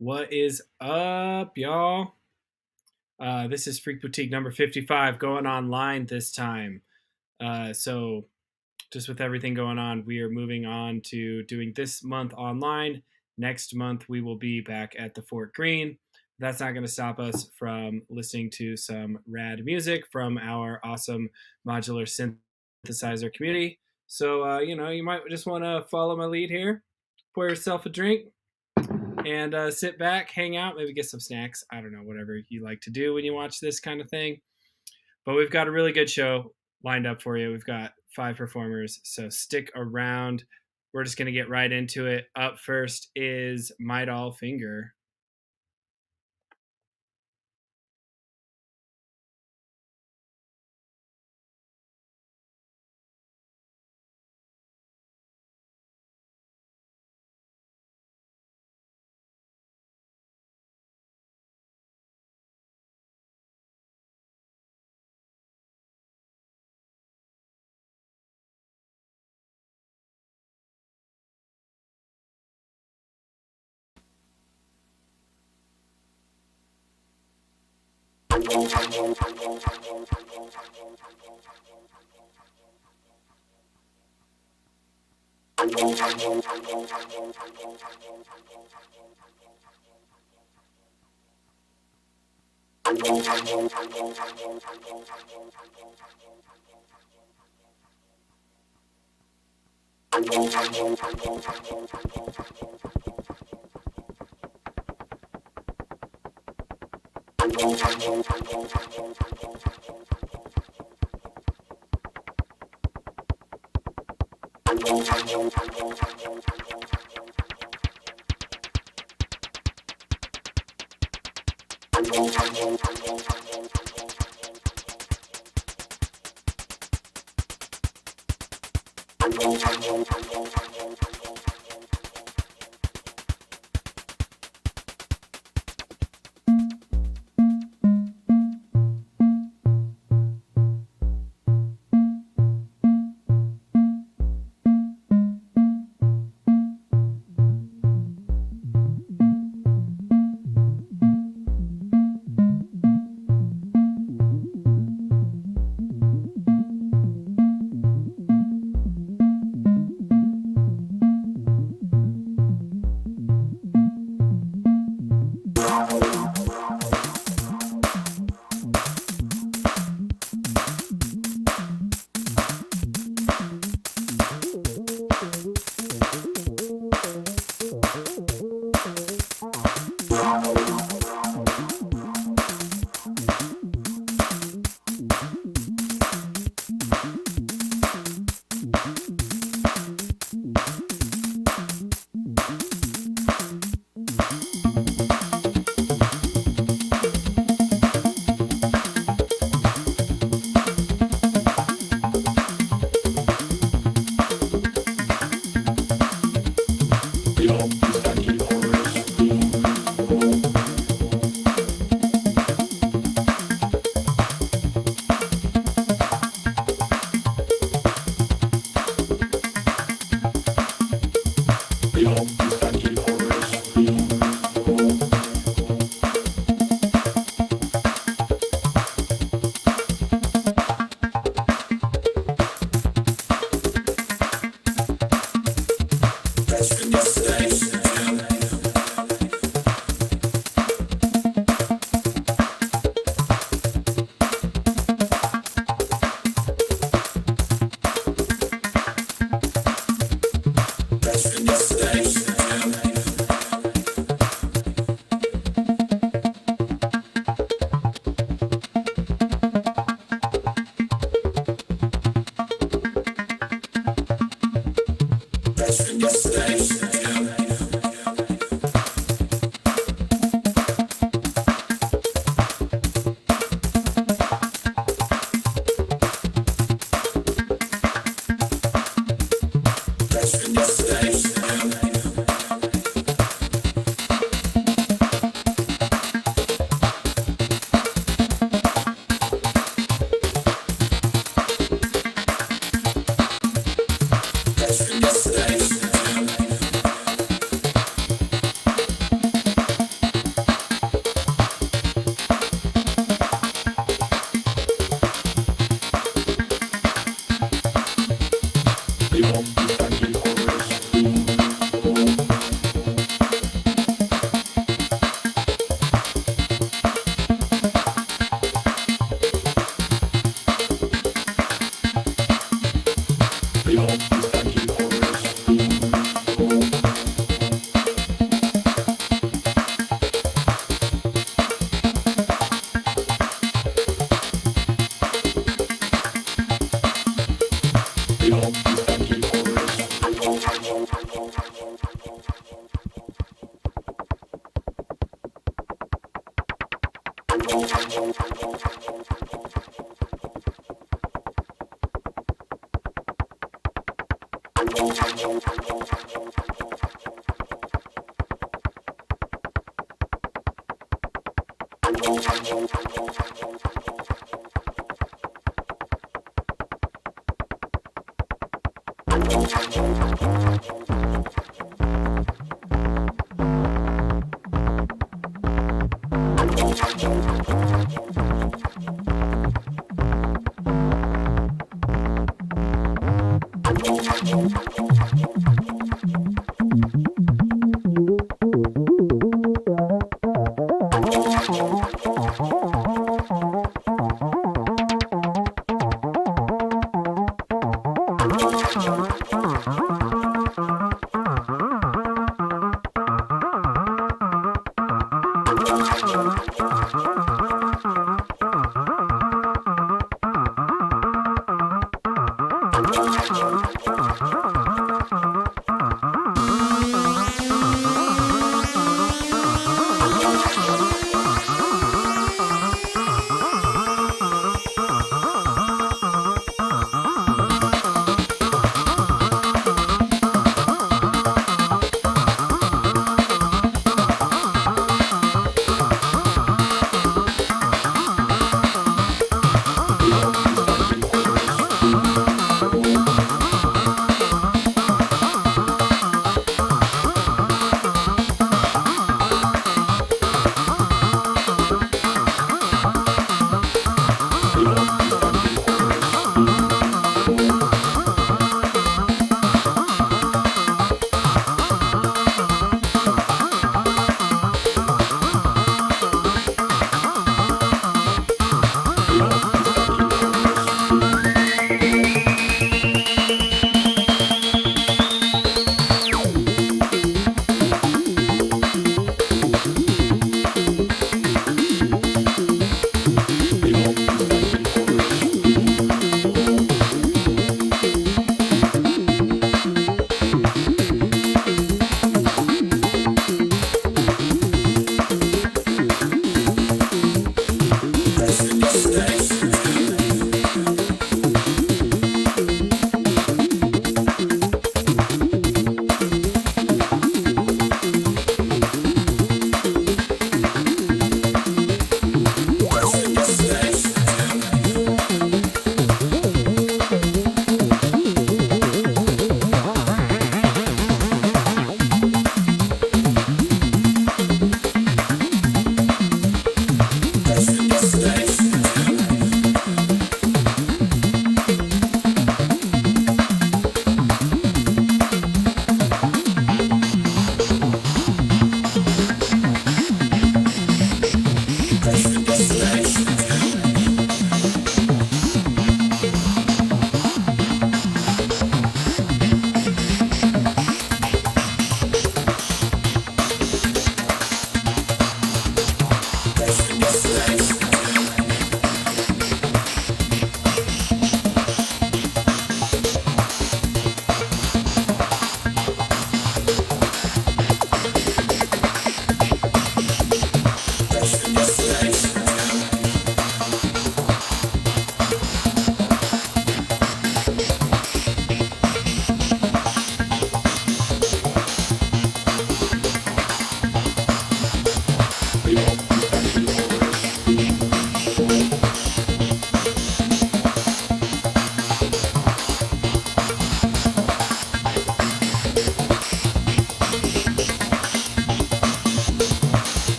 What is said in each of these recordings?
What is up, y'all? This is FREQ Boutique number 55 going online this time. So just with everything going on, we are moving on to doing this month online. Next month, we will be back at the Fort Greene. That's not going to stop us from listening to some rad music from our awesome modular synthesizer community. So, you might just want to follow my lead here, pour yourself a drink, and sit back, hang out, maybe get some snacks. I don't know, whatever you like to do when you watch this kind of thing. But we've got a really good show lined up for you. We've got 5 performers, so stick around. We're just going to get right into it. Up first is My Doll Finger.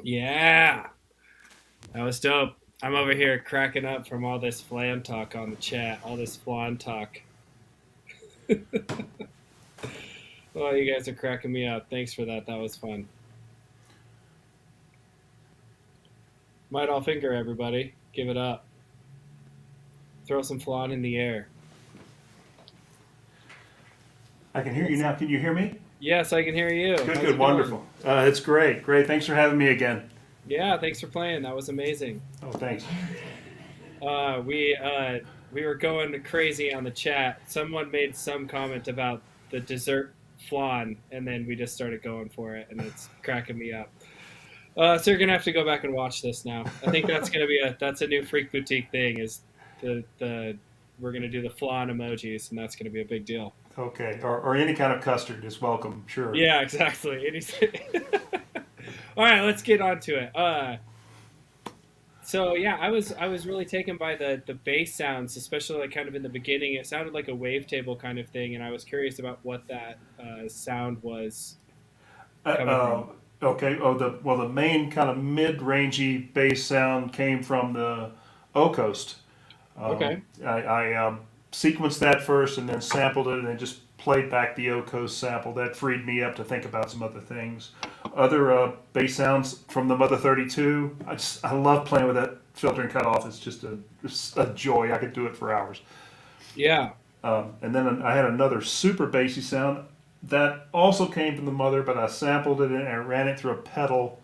Yeah, that was dope. I'm over here cracking up from all this flan talk on the chat, all this flan talk. Oh, you guys are cracking me up. Thanks for that. That was fun. Might all finger, everybody. Give it up. Throw some flan in the air. I can hear you now. Can you hear me? Yes, I can hear you. Good, How's good, it wonderful. It's great, great. Thanks for having me again. Yeah, thanks for playing. That was amazing. Oh, thanks. We were going crazy on the chat. Someone made some comment about the dessert flan, and then we just started going for it, and it's cracking me up. So you're gonna have to go back and watch this now. I think that's gonna be that's a new Freak Boutique thing. Is the we're gonna do the flan emojis, and that's gonna be a big deal. Okay, or any kind of custard is welcome, sure. Yeah, exactly. All right, let's get on to it. So yeah, I was really taken by the bass sounds, especially like kind of in the beginning. It sounded like a wavetable kind of thing, and I was curious about what that sound was Uh, coming from. okay. Oh, the main kind of mid-rangey bass sound came from the O Coast. Okay. I sequenced that first and then sampled it and then just played back the O Coast sample. That freed me up to think about some other things. Other bass sounds from the Mother 32. I love playing with that filter and cutoff. It's just a joy. I could do it for hours. Yeah. And then I had another super bassy sound that also came from the Mother, but I sampled it and I ran it through a pedal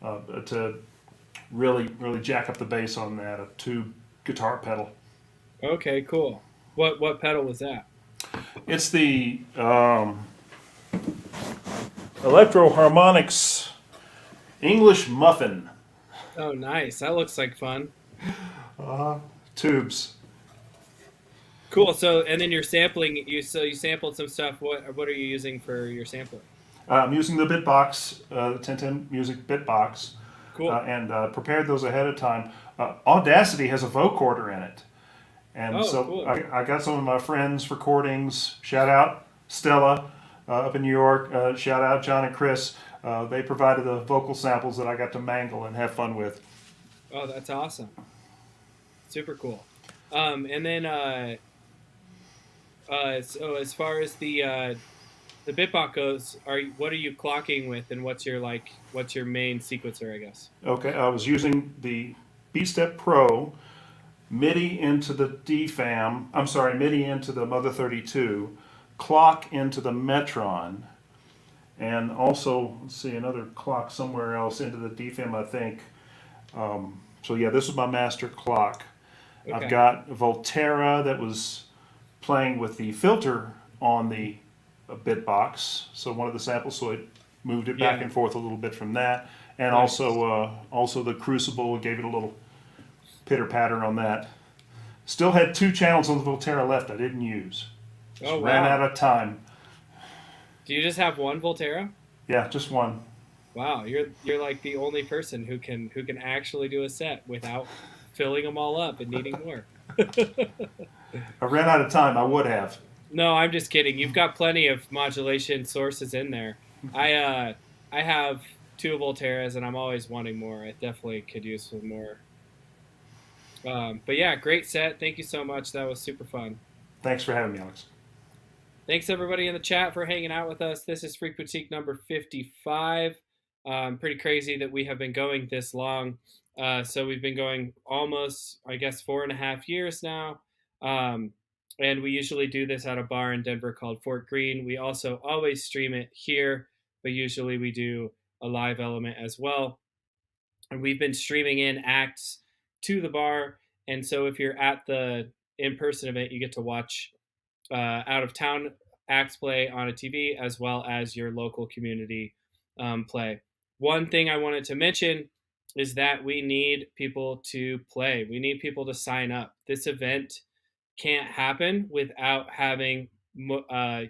to really jack up the bass on that, a tube guitar pedal. Okay. Cool. What pedal was that? It's the Electro Harmonics English Muffin Oh, nice. That looks like fun. tubes. Cool. So and then you're sampling. You sampled some stuff. What are you using for your sampling? I'm using the Bitbox, the 1010 Music Bitbox, Cool. and prepared those ahead of time. Audacity has a vocoder in it. And Oh, so cool. I got some of my friends' recordings. Shout out Stella up in New York. Shout out John and Chris. They provided the vocal samples that I got to mangle and have fun with. Oh, that's awesome. Super cool. And then so as far as the bitbox goes, what are you clocking with, and what's your main sequencer, I guess? Okay, I was using the B-Step Pro MIDI into the DFAM. I'm sorry, MIDI into the Mother 32, clock into the Metron, and also let's see another clock somewhere else into the DFAM, I think. So yeah, this is my master clock. I've Okay. got Volterra that was playing with the filter on the bitbox, so one of the samples, so it moved it back Yeah. and forth a little bit from that, and Nice. also the Crucible gave it a little pitter patter on that. Still had two channels on the Volterra left I didn't use. Just Oh ran out wow. of time. Do you just have one Volterra? Yeah, just one. Wow, you're like the only person who can actually do a set without filling them all up and needing more. I ran out of time. I would have. No, I'm just kidding. You've got plenty of modulation sources in there. I have two Volterras, and I'm always wanting more. I definitely could use some more. But yeah, great set. Thank you so much. That was super fun. Thanks for having me, Alex. Thanks everybody in the chat for hanging out with us. This is Freak Boutique number 55. Pretty crazy that we have been going this long. So we've been going almost, I guess, 4.5 years now. And we usually do this at a bar in Denver called Fort Greene. We also always stream it here, but usually we do a live element as well. And we've been streaming in acts to the bar. And so if you're at the in-person event, you get to watch out of town acts play on a TV as well as your local community play. One thing I wanted to mention is that we need people to play. We need people to sign up. This event can't happen without having a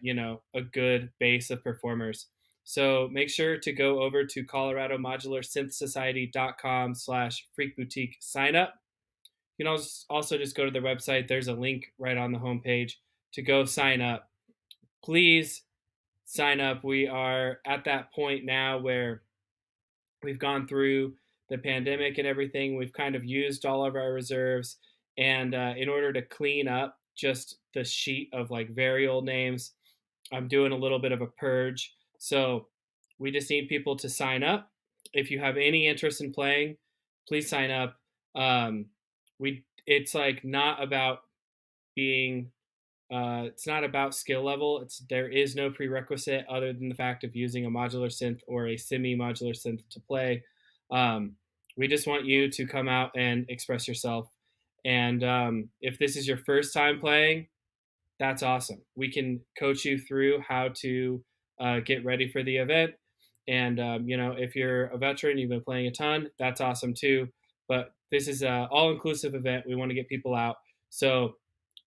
good base of performers. So make sure to go over to coloradomodularsynthsociety.com/freq boutique sign up. You can also just go to their website. There's a link right on the homepage to go sign up. Please sign up. We are at that point now where we've gone through the pandemic and everything. We've kind of used all of our reserves. And in order to clean up just the sheet of like very old names, I'm doing a little bit of a purge. So we just need people to sign up. If you have any interest in playing, please sign up. It's like not about being it's not about skill level. There is no prerequisite other than the fact of using a modular synth or a semi-modular synth to play. We just want you to come out and express yourself. And if this is your first time playing, that's awesome. We can coach you through how to get ready for the event. And if you're a veteran, you've been playing a ton, that's awesome too. But this is an all-inclusive event. We want to get people out. So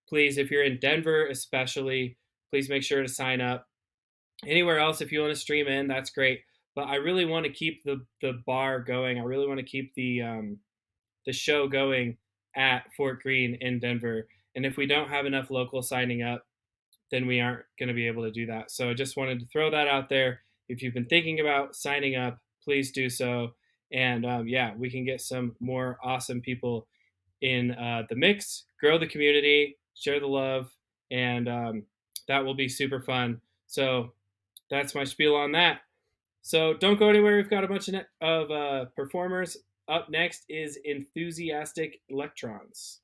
please, if you're in Denver especially, please make sure to sign up. Anywhere else, if you want to stream in, that's great. But I really want to keep the bar going. I really want to keep the show going at Fort Greene in Denver. And if we don't have enough locals signing up, then we aren't going to be able to do that. So I just wanted to throw that out there. If you've been thinking about signing up, please do so. And we can get some more awesome people in the mix, grow the community, share the love, and that will be super fun. So that's my spiel on that. So don't go anywhere. We've got a bunch of performers. Up next is Enthusiastic Electrons.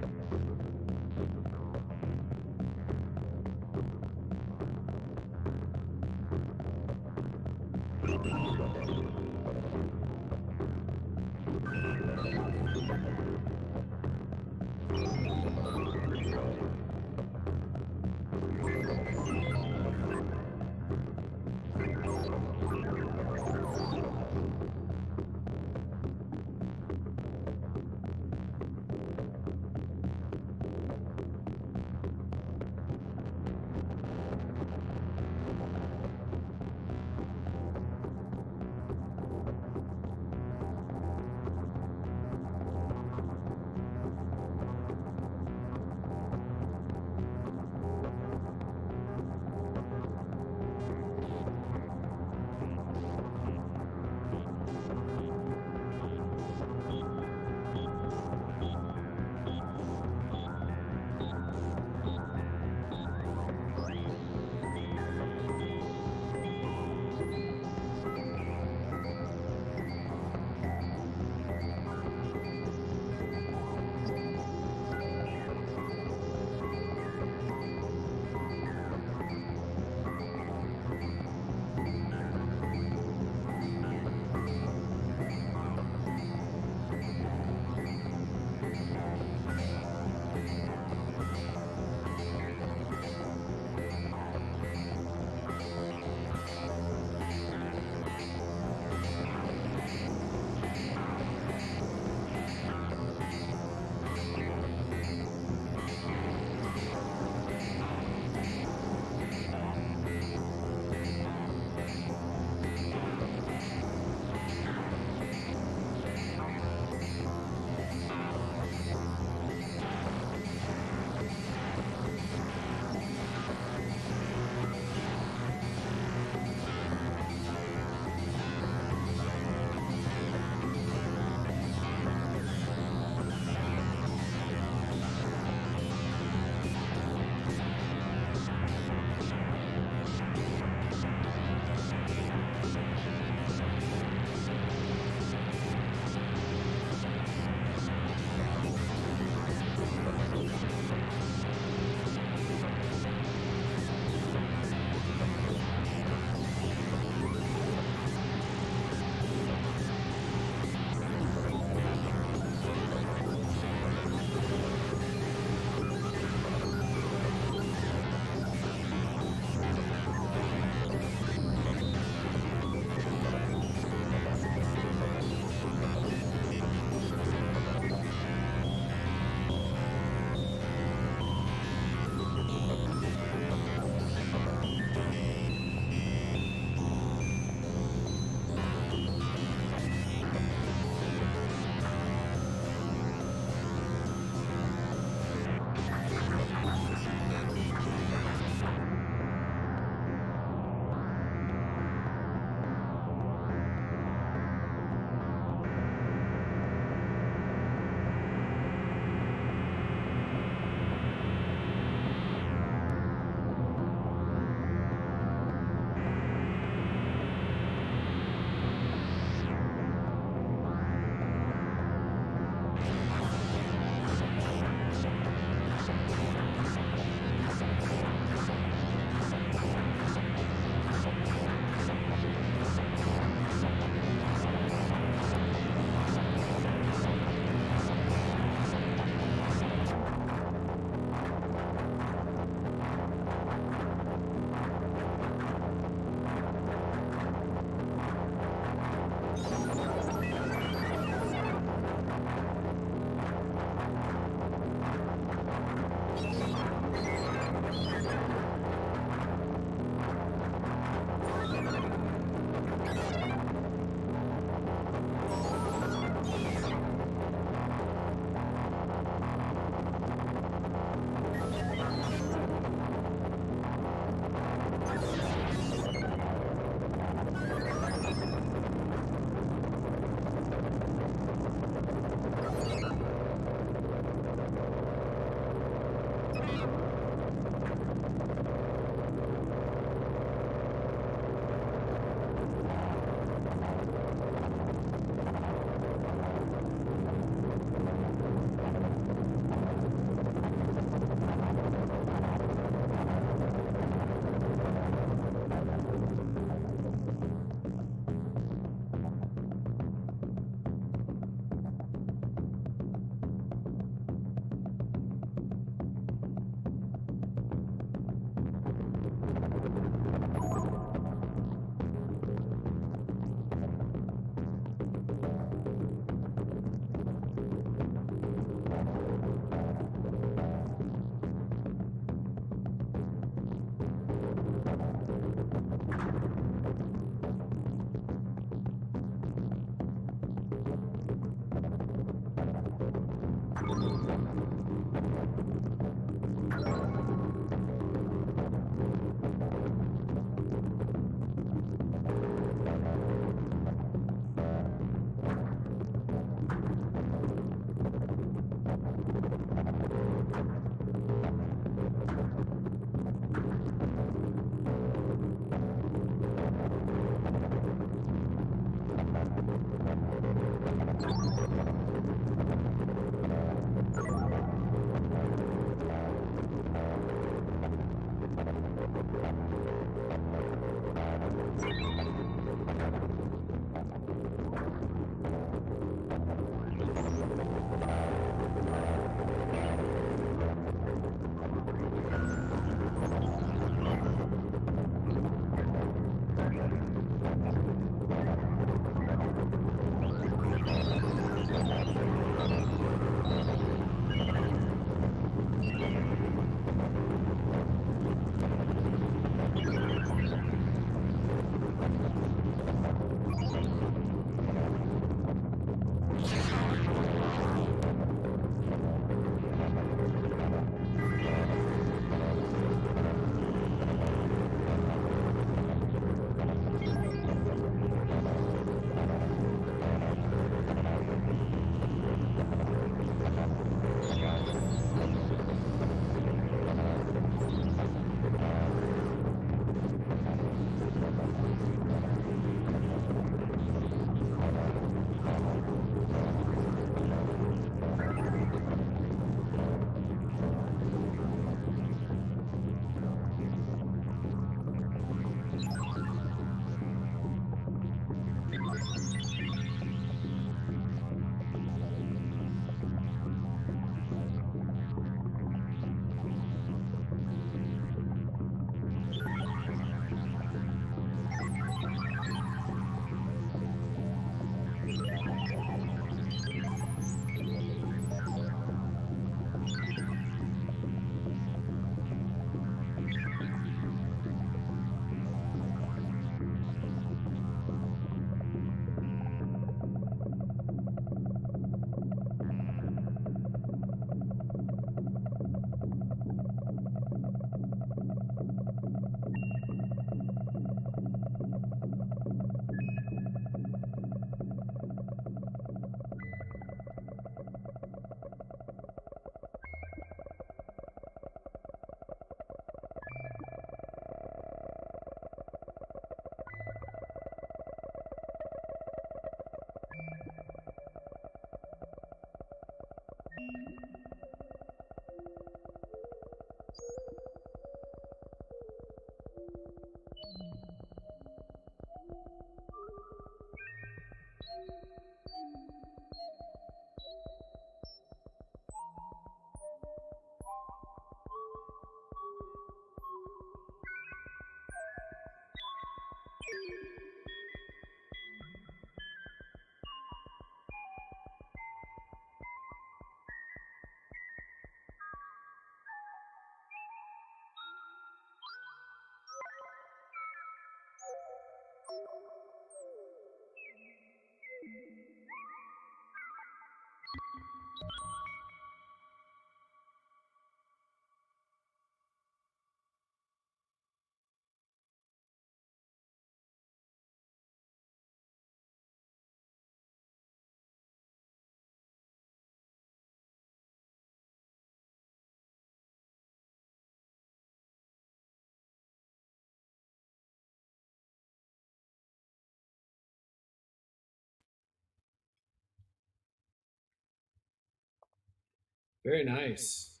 Very nice.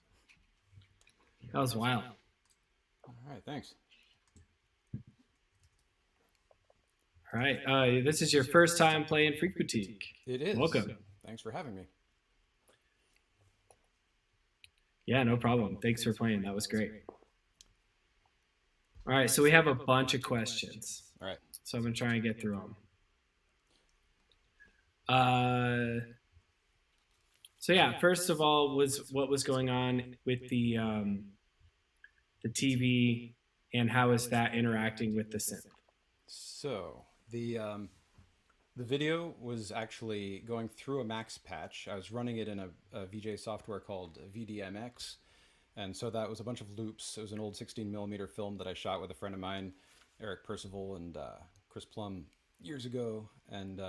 That was wild. All right, thanks. All right. This is your first time playing FREQ Boutique. It is. Welcome. Thanks for having me. Yeah, no problem. Thanks for playing. That was great. All right, so we have a bunch of questions. All right. So I'm going to try and get through them. So yeah, first of all, was what was going on with the TV, and how is that interacting with the synth? So the video was actually going through a max patch. I was running it in a VJ software called VDMX, and so that was a bunch of loops. It was an old 16mm film that I shot with a friend of mine, Eric Percival and Chris Plum, years ago, and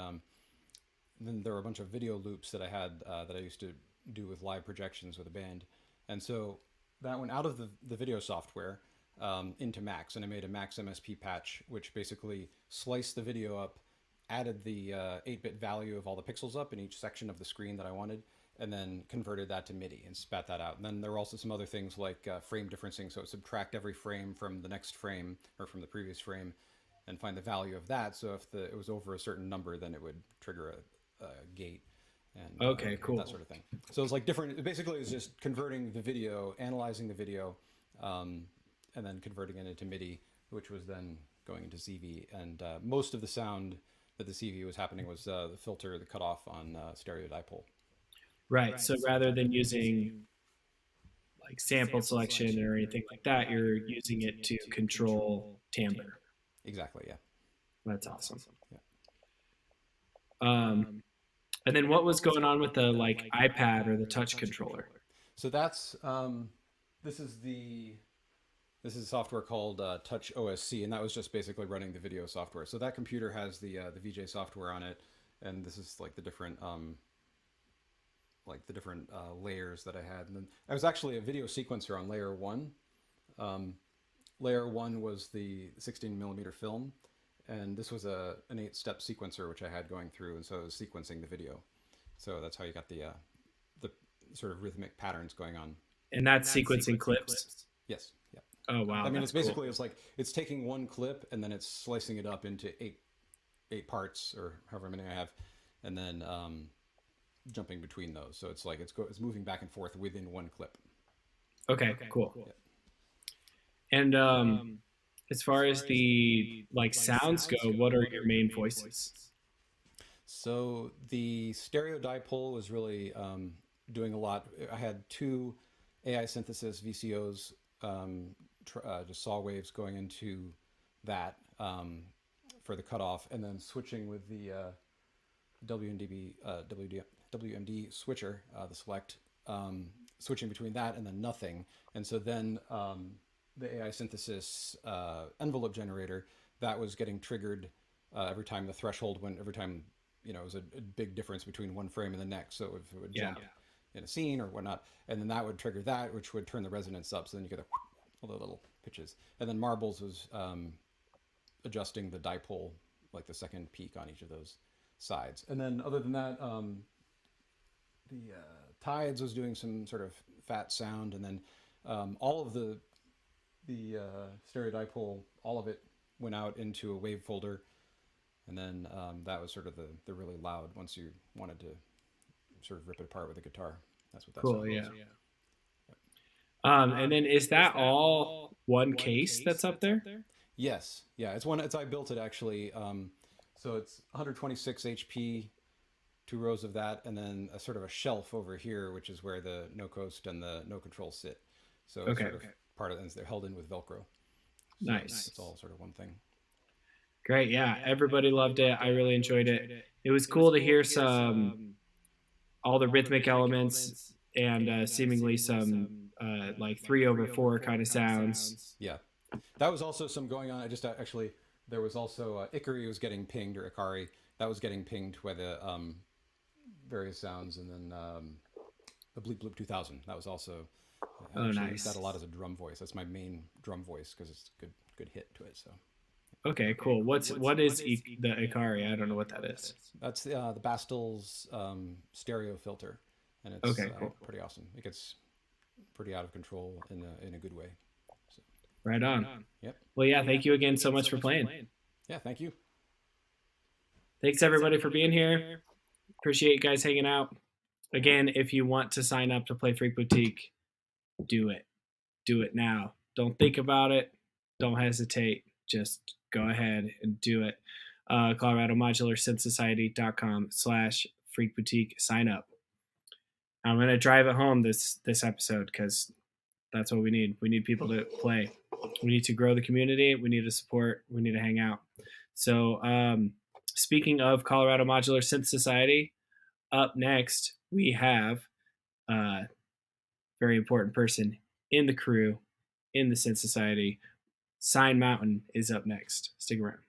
then there were a bunch of video loops that I had that I used to do with live projections with a band. And so that went out of the video software into Max, and I made a Max MSP patch, which basically sliced the video up, added the 8-bit value of all the pixels up in each section of the screen that I wanted, and then converted that to MIDI and spat that out. And then there were also some other things like frame differencing, so it subtract every frame from the next frame or from the previous frame and find the value of that. So if it was over a certain number, then it would trigger a gate and okay, cool. that sort of thing. So it's like different. Basically, it's just converting the video, analyzing the video, and then converting it into MIDI, which was then going into CV. And most of the sound that the CV was happening was the filter, the cutoff on stereo dipole. Right. So rather than using like sample selection or anything like that, you're using it to control timbre. Exactly. Yeah. That's awesome. Yeah. And then what was going on with the like iPad or the touch controller? So that's this is a software called Touch OSC, and that was just basically running the video software. So that computer has the VJ software on it, and this is like the different layers that I had. And then I was actually a video sequencer on layer 1. Layer 1 was the 16mm film, and this was an 8-step sequencer which I had going through, and so I was sequencing the video. So that's how you got the sort of rhythmic patterns going on. And that's sequencing clips? Yes. Yeah. Oh wow. I mean, it's basically cool. it's like it's taking one clip and then it's slicing it up into eight parts or however many I have, and then jumping between those. So it's like it's moving back and forth within one clip. Okay, cool. Yeah. And as far as the like sounds go, what are your main voices? So the stereo dipole was really doing a lot. I had 2 AI synthesis VCOs, just saw waves going into that for the cutoff, and then switching with the WMD switcher, the select, switching between that and then nothing. And so then the AI synthesis envelope generator, that was getting triggered every time the threshold went, every time, it was a big difference between one frame and the next. So if it would jump in a scene or whatnot, and then that would trigger that, which would turn the resonance up. So then you get all the little pitches. And then Marbles was adjusting the dipole, like the second peak on each of those sides. And then other than that, the Tides was doing some sort of fat sound, and then all of the stereo dipole, all of it went out into a wave folder, And then that was sort of the really loud once you wanted to sort of rip it apart with a guitar. That's what that Cool. sound was. Yeah. And then is that all one case that's up there? Yes, yeah, it's one. It's I built it actually. So it's 126 HP, 2 rows of that, and then a sort of a shelf over here, which is where the no coast and the no control sit. So it's Okay. sort of part of, and they're held in with Velcro. So Nice. it's all sort of one thing. Great. Yeah. Everybody loved it. I really enjoyed it. It was cool to hear some all the rhythmic elements and seemingly some like 3/4 kind of sounds. Yeah, that was also some going on. I just actually there was also Ikari was getting pinged, or Ikari that was getting pinged by the various sounds, and then the Bleep Bloop 2000 that was also Oh, actually nice. that a lot as a drum voice. That's my main drum voice because it's a good hit to it. So Okay, cool. What is the Ikari? I don't know what that is. that's the Bastel's stereo filter, and it's Okay, cool. pretty awesome. It gets pretty out of control in a good way. So, Right on. yep. Well, yeah, thank you again so much for playing. Yeah, thank you. Thanks everybody for being here. Appreciate you guys hanging out. Again, if you want to sign up to play Freak Boutique, do it. Do it now. Don't think about it. Don't hesitate. Just go ahead and do it. Colorado Modular Synthsociety.com/Freak Boutique. Sign up. I'm gonna drive it home this episode because that's what we need. We need people to play. We need to grow the community. We need to support. We need to hang out. So, speaking of Colorado Modular Synth Society, up next we have a very important person in the crew in the Synth Society. Sign Mountain is up next. Stick around.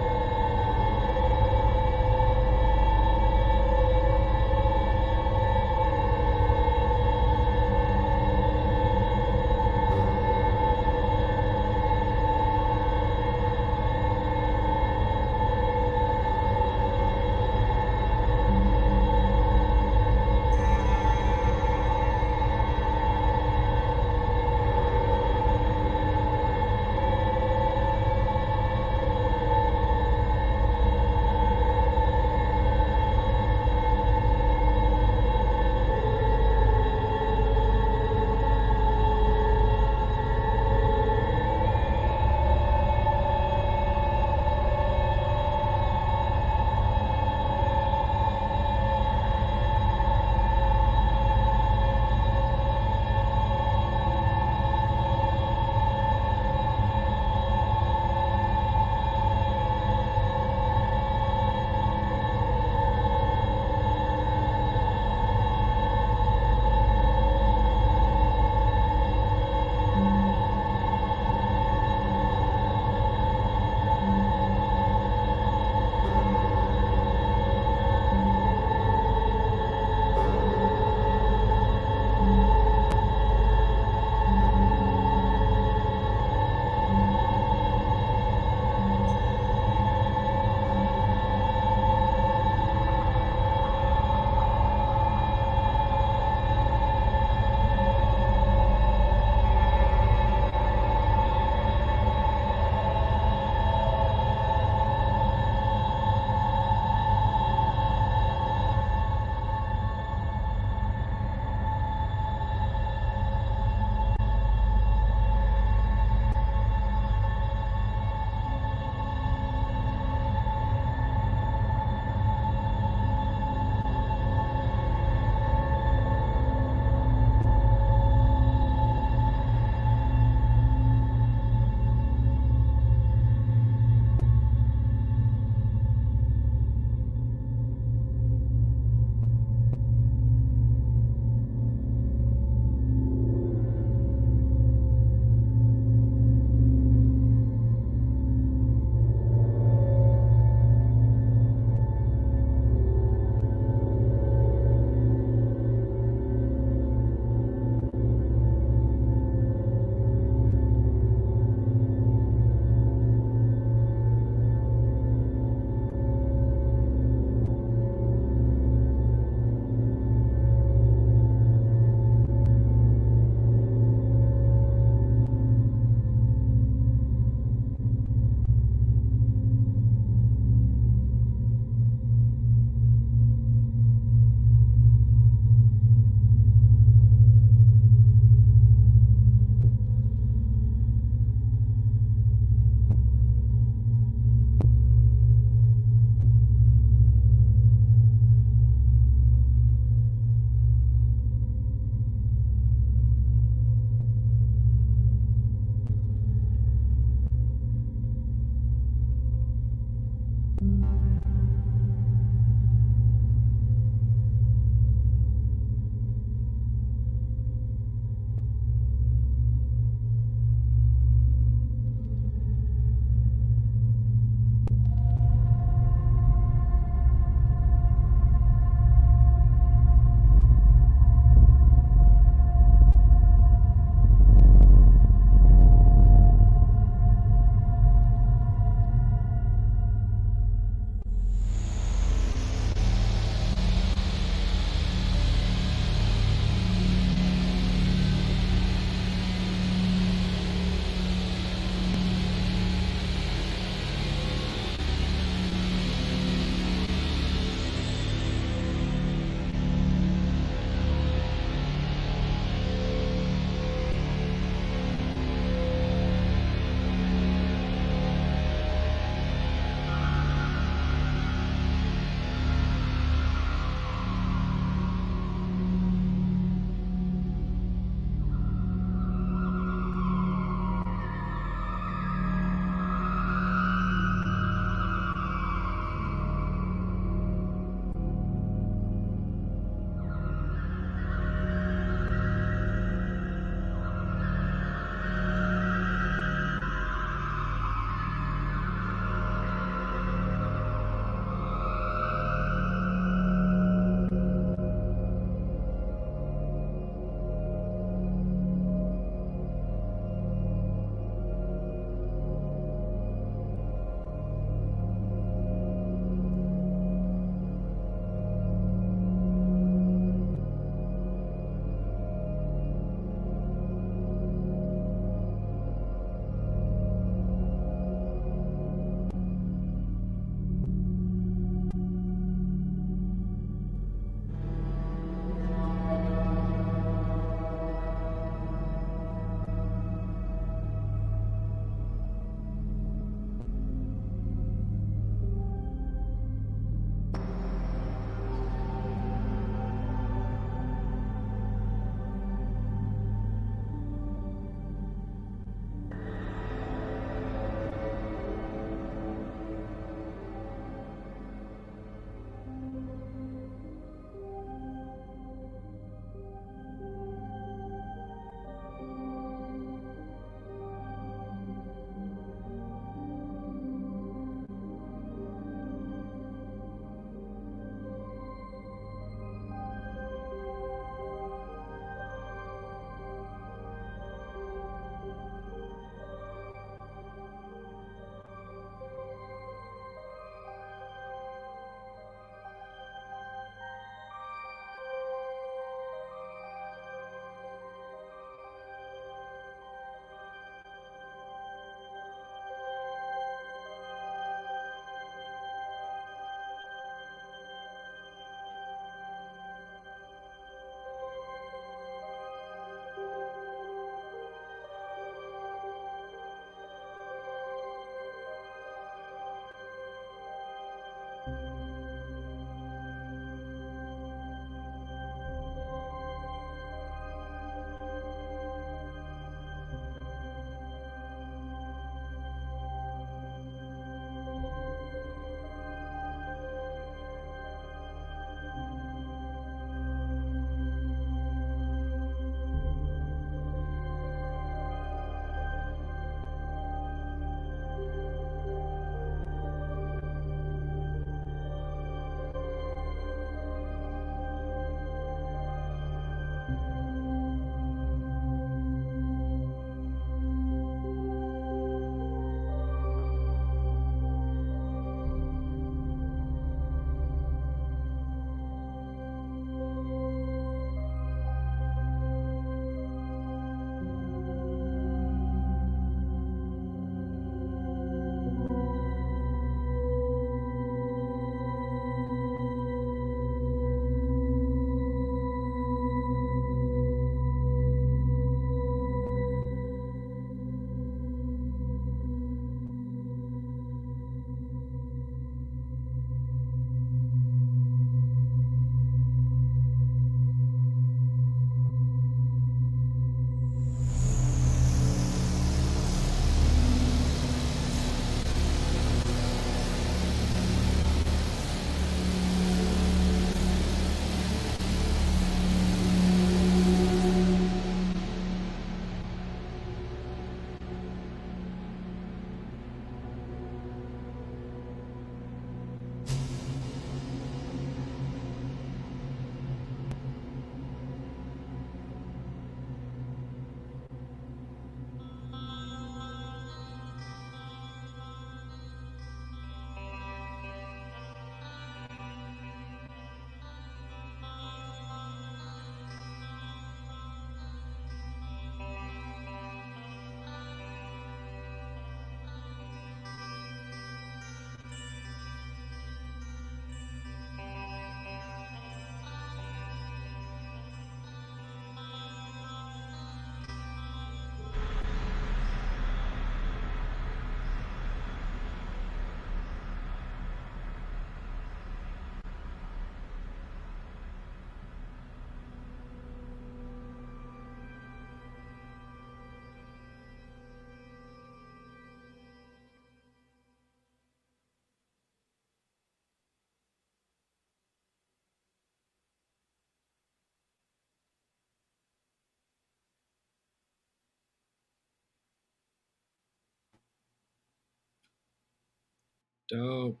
Dope.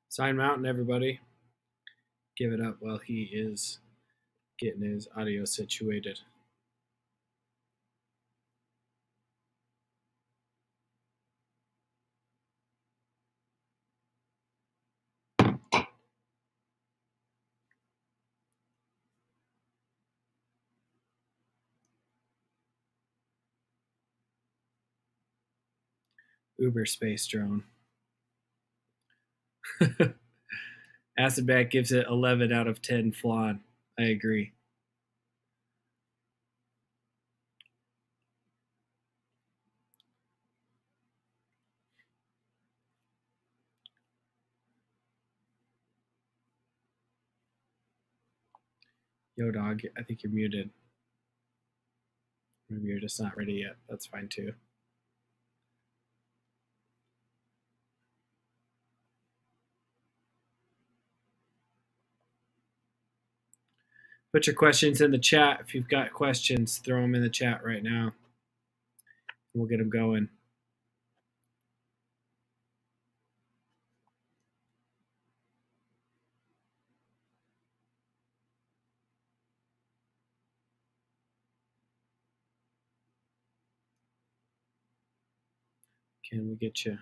Sign Mountain, everybody. Give it up while he is getting his audio situated. Uber space drone. Acidback gives it 11 out of 10 flan. I agree. Yo, dog, I think you're muted. Maybe you're just not ready yet. That's fine too. Put your questions in the chat. If you've got questions, throw them in the chat right now. We'll get them going. Can we get you?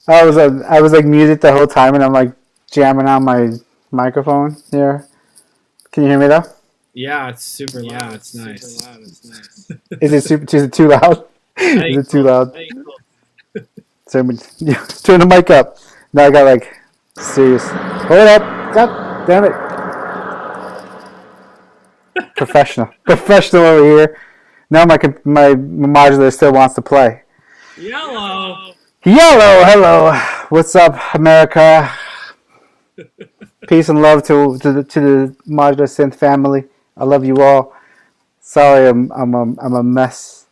I was like muted the whole time, and I'm like jamming on my microphone here. Can you hear me though? Yeah, it's super loud. It's nice. Is it too loud? Is it too loud? So turn the mic up. Now I got like serious. Hold up! God damn it! Professional over here. Now my modular still wants to play. Yellow. Hello. What's up, America? Peace and love to the modular synth family. I love you all. Sorry, I'm a mess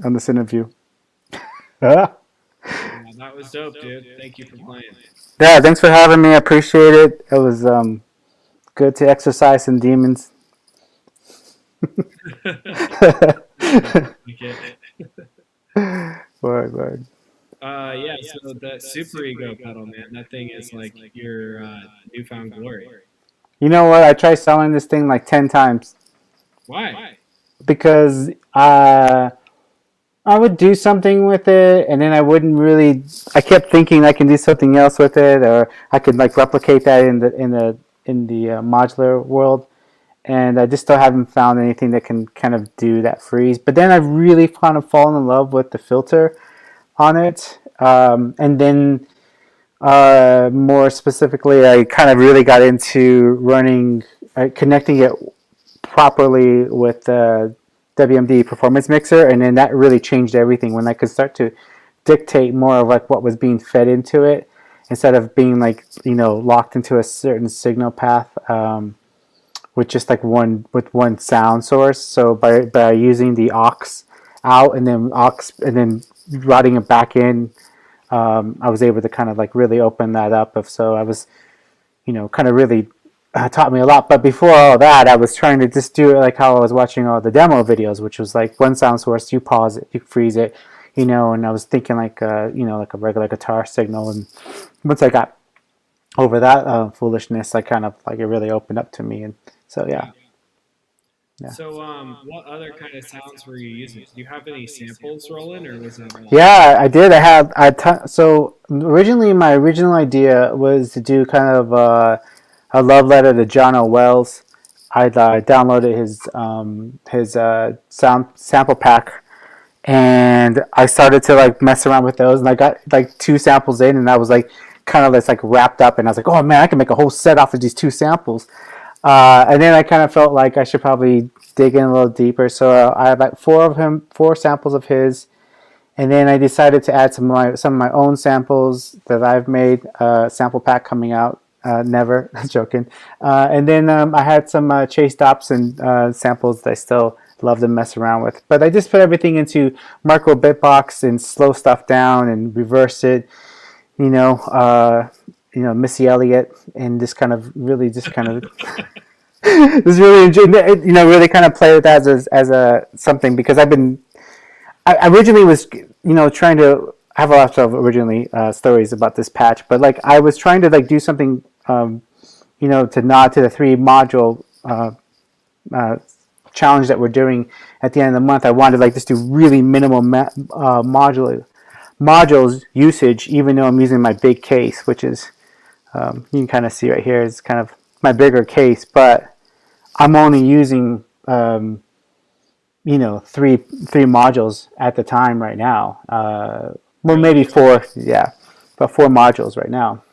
on this interview. Yeah, that was dope, dude. Thank you for playing. Yeah, thanks for having me. I appreciate it. It was good to exercise some demons. Word. Yeah, so that super ego pedal, man, that thing is like your newfound glory. You know what? I tried selling this thing like 10 times. Why? Because I would do something with it, and then I kept thinking I can do something else with it, or I could like replicate that in the modular world, and I just still haven't found anything that can kind of do that freeze. But then I really kind of fallen in love with the filter on it, and then more specifically, I kind of really got into connecting it properly with the WMD performance mixer, and then that really changed everything when I could start to dictate more of like what was being fed into it instead of being like locked into a certain signal path with just like one sound source. So by using the aux out and then routing it back in, I was able to kind of like really open that up. So I was kind of really taught me a lot. But before all that, I was trying to just do it like how I was watching all the demo videos, which was like one sound source, you pause it, you freeze it, and I was thinking like like a regular guitar signal. And once I got over that foolishness, I kind of like it really opened up to me. And so yeah. So what other kind of sounds were you using? Do you have any samples rolling, or was it? Yeah, I did. So originally, my original idea was to do kind of a love letter to John O. Wells. I downloaded his sound sample pack, and I started to like mess around with those, and I got like 2 samples in, and I was like kind of just like wrapped up, and I was like, oh man, I can make a whole set off of these 2 samples. And then I kind of felt like I should probably dig in a little deeper, so I had like 4 samples of his. And then I decided to add some of my own samples that I've made. Sample pack coming out. Never joking. And then I had some Chase Dobson samples that love to mess around with. But I just put everything into Micro Bitbox and slow stuff down and reverse it. Missy Elliott, and just kind of just really enjoy, really kind of play with that as a something, because I originally was, trying to I have a lot of originally stories about this patch, but like I was trying to like do something, to nod to the 3 module challenge that we're doing at the end of the month. I wanted to like just do really minimal modules usage, even though I'm using my big case, which is you can kind of see right here is kind of my bigger case, but I'm only using three modules at the time right now. Well, maybe 4, yeah, but 4 modules right now.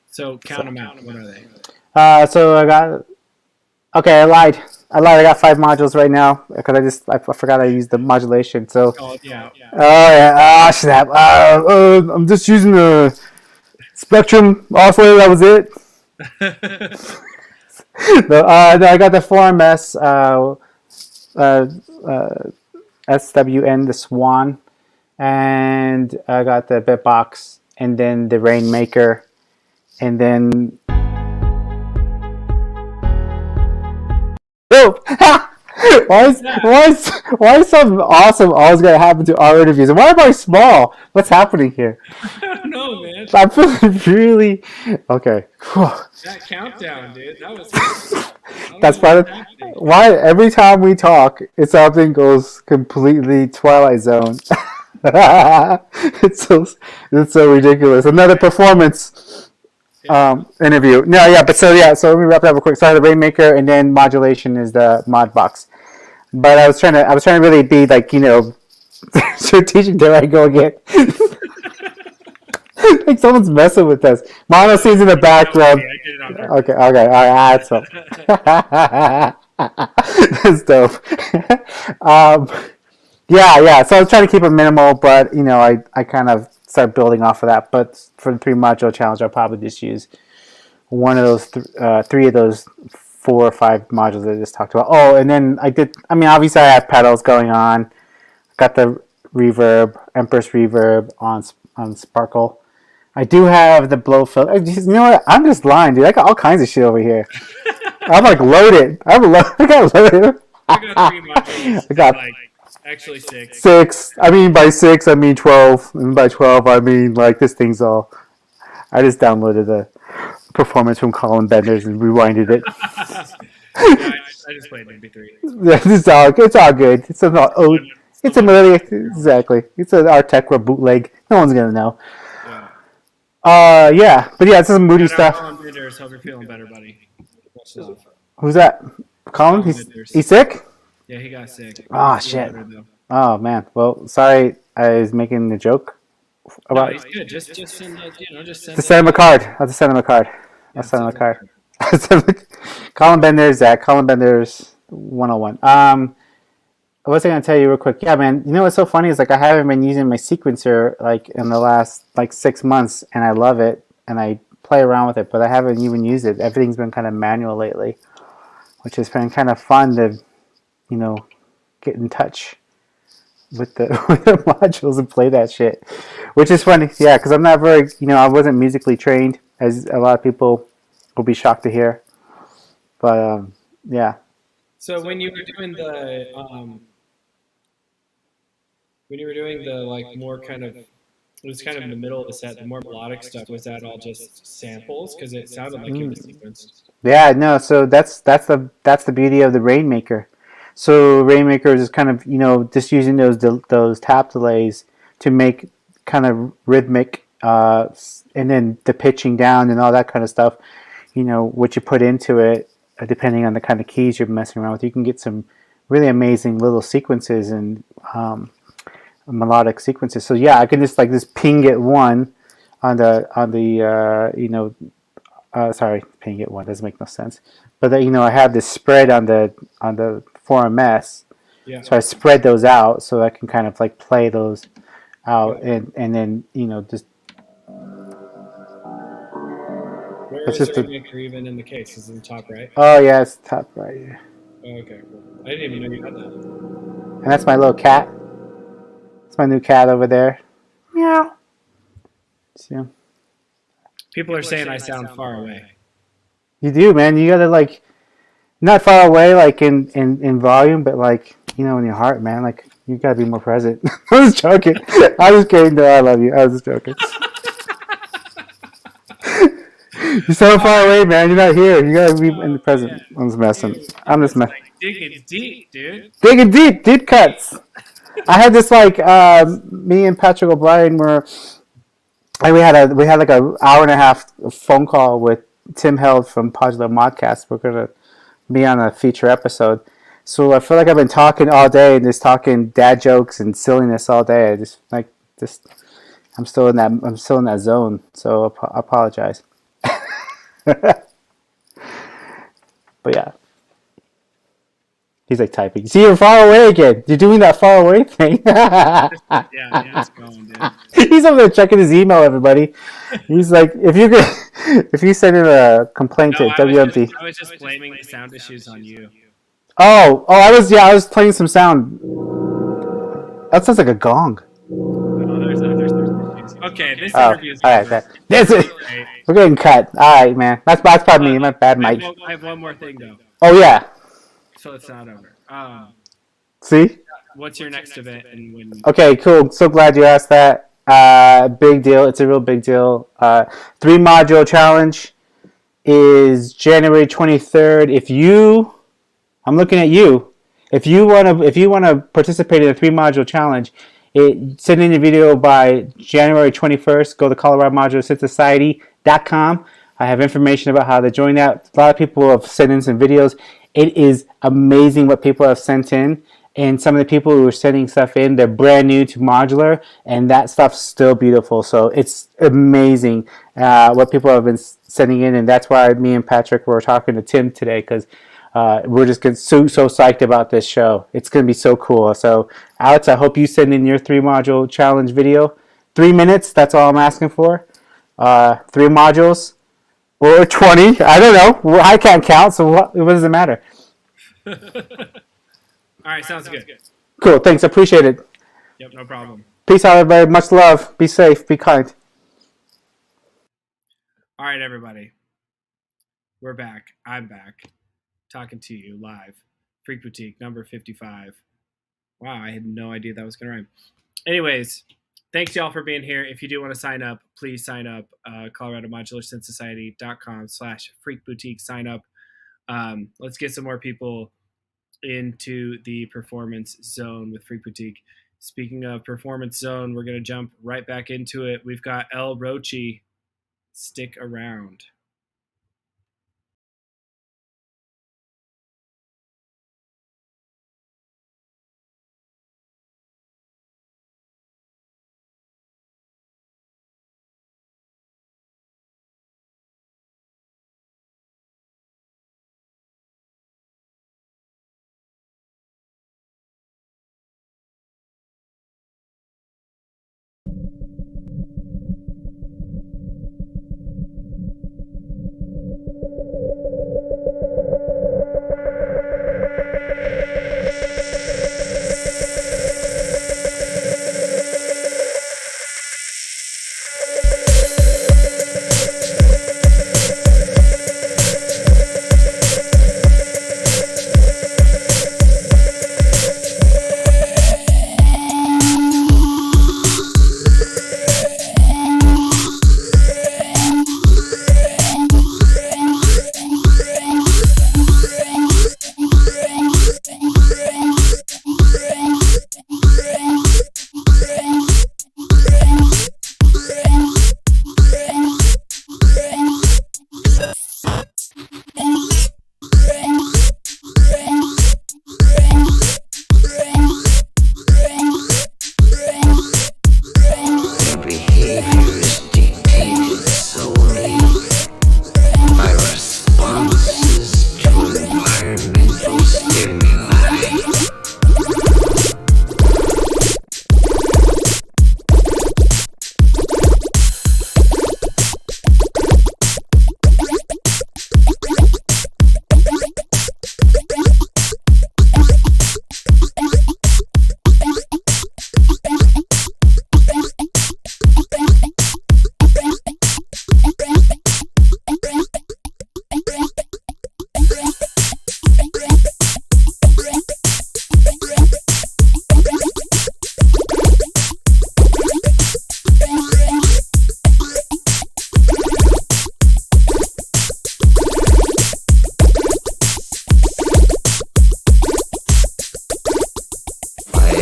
So count them out. What are they? So I got. Okay, I lied. I got 5 modules right now because I forgot I used the modulation. So. Oh yeah. Oh yeah. Snap. I'm just using the Spectrum oscillator. That was it. No, I got the 4MS SWN, the Swan, and I got the Bitbox, and then the Rainmaker, and then. Oh! Why is something awesome always gonna happen to our interviews? And why am I small? What's happening here? I don't know, man. I'm feeling really okay. That countdown, dude. That was. That's part of why every time we talk, something goes completely Twilight Zone. it's so ridiculous. Another performance interview. No, yeah, but so let me wrap it up real quick. So I had the Rainmaker, and then modulation is the mod box. But I was trying to really be like, strategic. There I go again. Like someone's messing with us. Mono scenes in the background. Okay, all right, that's dope. That's dope. Yeah. So I was trying to keep it minimal, but I kind of start building off of that. But for the 3 module challenge, I'll probably just use one of those, 3 of those 4 or 5 modules that I just talked about. Oh, and then obviously I have pedals going on. Got the reverb, Empress reverb on Sparkle. I do have the blow filter. You know what? I'm just lying, dude. I got all kinds of shit over here. I'm like loaded. I got loaded. I got 3 modules. I got actually 6. 6. I mean, by 6, I mean 12. And by 12, I mean like this thing's all. I just downloaded the performance from Colin Benders and rewinded it. I just played MP3. It's all good. It's exactly. It's an Art Techra bootleg. No one's gonna know. Yeah, but yeah, it's some moody stuff. Colin Benders, hope you're feeling better, buddy. Who's that? Colin? He's sick? Yeah, he got sick. Oh shit. Oh man. Well, sorry, I was making a joke about. No, he's good. Just send send him a card. I'll just send him a card. I'll send him a card. Colin Benders at Colin Benders 101. What was I gonna tell you real quick? Yeah, man. You know what's so funny is like I haven't been using my sequencer like in the last like 6 months, and I love it, and I play around with it, but I haven't even used it. Everything's been kind of manual lately, which has been kind of fun to, get in touch with the modules and play that shit, which is funny. Yeah, because I'm not very, I wasn't musically trained, as a lot of people will be shocked to hear. But yeah. So when you were doing the like more kind of, it was kind of in the middle of the set, the more melodic stuff, was that all just samples? Because it sounded like it was sequenced. Yeah, no. So that's the beauty of the Rainmaker. So Rainmaker is kind of just using those tap delays to make kind of rhythmic, and then the pitching down and all that kind of stuff. What you put into it, depending on the kind of keys you're messing around with, you can get some really amazing little sequences and melodic sequences. So yeah, I can just like this ping it 1 on the sorry, ping it 1 doesn't make no sense. But I have this spread on the 4MS. Yeah. So I spread those out so I can kind of like play those out, and then just. Where is the Rainmaker even in the case? Is it in the top right? Oh yeah, it's top right. Oh, okay, cool. I didn't even know you had that. And that's my little cat. It's my new cat over there. Meow. See him? People are saying I sound far away. You do, man. You gotta like not far away, like in volume, but like in your heart, man. Like you gotta be more present. I was joking. I was kidding. Though I love you. I was just joking. You sound far away, man. You're not here. You gotta be in the present. Man. I'm just messing. Dude, I'm just like messing. digging deep, dude. Digging deep cuts. I had this like me and Patrick O'Brien were. And we had like a hour and a half phone call with Tim Held from Modular Modcast. We're gonna be on a feature episode. So I feel like I've been talking all day and just talking dad jokes and silliness all day. I just I'm still in that zone. So I apologize. But yeah. He's like typing. See, you're far away again. You're doing that far away thing. Yeah, I'm just going, dude. He's over there checking his email, everybody. He's like, if you send in a complaint No, to WMT. I was just blaming the sound issues on you. I was playing some sound. That sounds like a gong. Oh, there's issues. Okay, this Oh, interview is all right. over. That's it. Great. We're getting cut. All right, man. That's probably me. My bad, Mike. I have one more thing though, Oh yeah. so it's not over. See? What's your next event and when? Okay, cool. So glad you asked that. Big deal. It's a real big deal. 3-module challenge is January 23rd. I'm looking at you. If you wanna participate in a 3-module challenge, send in your video by January 21st. Go to ColoradoModularSynthSociety.com. I have information about how to join that. A lot of people have sent in some videos. It is amazing what people have sent in. And some of the people who are sending stuff in, they're brand new to modular, and that stuff's still beautiful. So it's amazing what people have been sending in, and that's why me and Patrick were talking to Tim today, because we're just so psyched about this show. It's going to be so cool. So Alex, I hope you send in your 3-module challenge video. 3 minutes, that's all I'm asking for. 3 modules or 20. I don't know. Well, I can't count, so what does it matter? All right, sounds good. Cool. Thanks. Appreciate it. Yep, no problem. Peace out, everybody. Much love. Be safe. Be kind. All right, everybody. We're back. I'm back. Talking to you live. FREQ Boutique, number 55. Wow, I had no idea that was going to rhyme. Anyways, thanks y'all for being here. If you do want to sign up, please sign up. ColoradoModularSynthSociety.com/FREQ Boutique. Sign up. Let's get some more people into the performance zone with FREQ Boutique. Speaking of performance zone, we're going to jump right back into it. We've got El Roche. Stick around.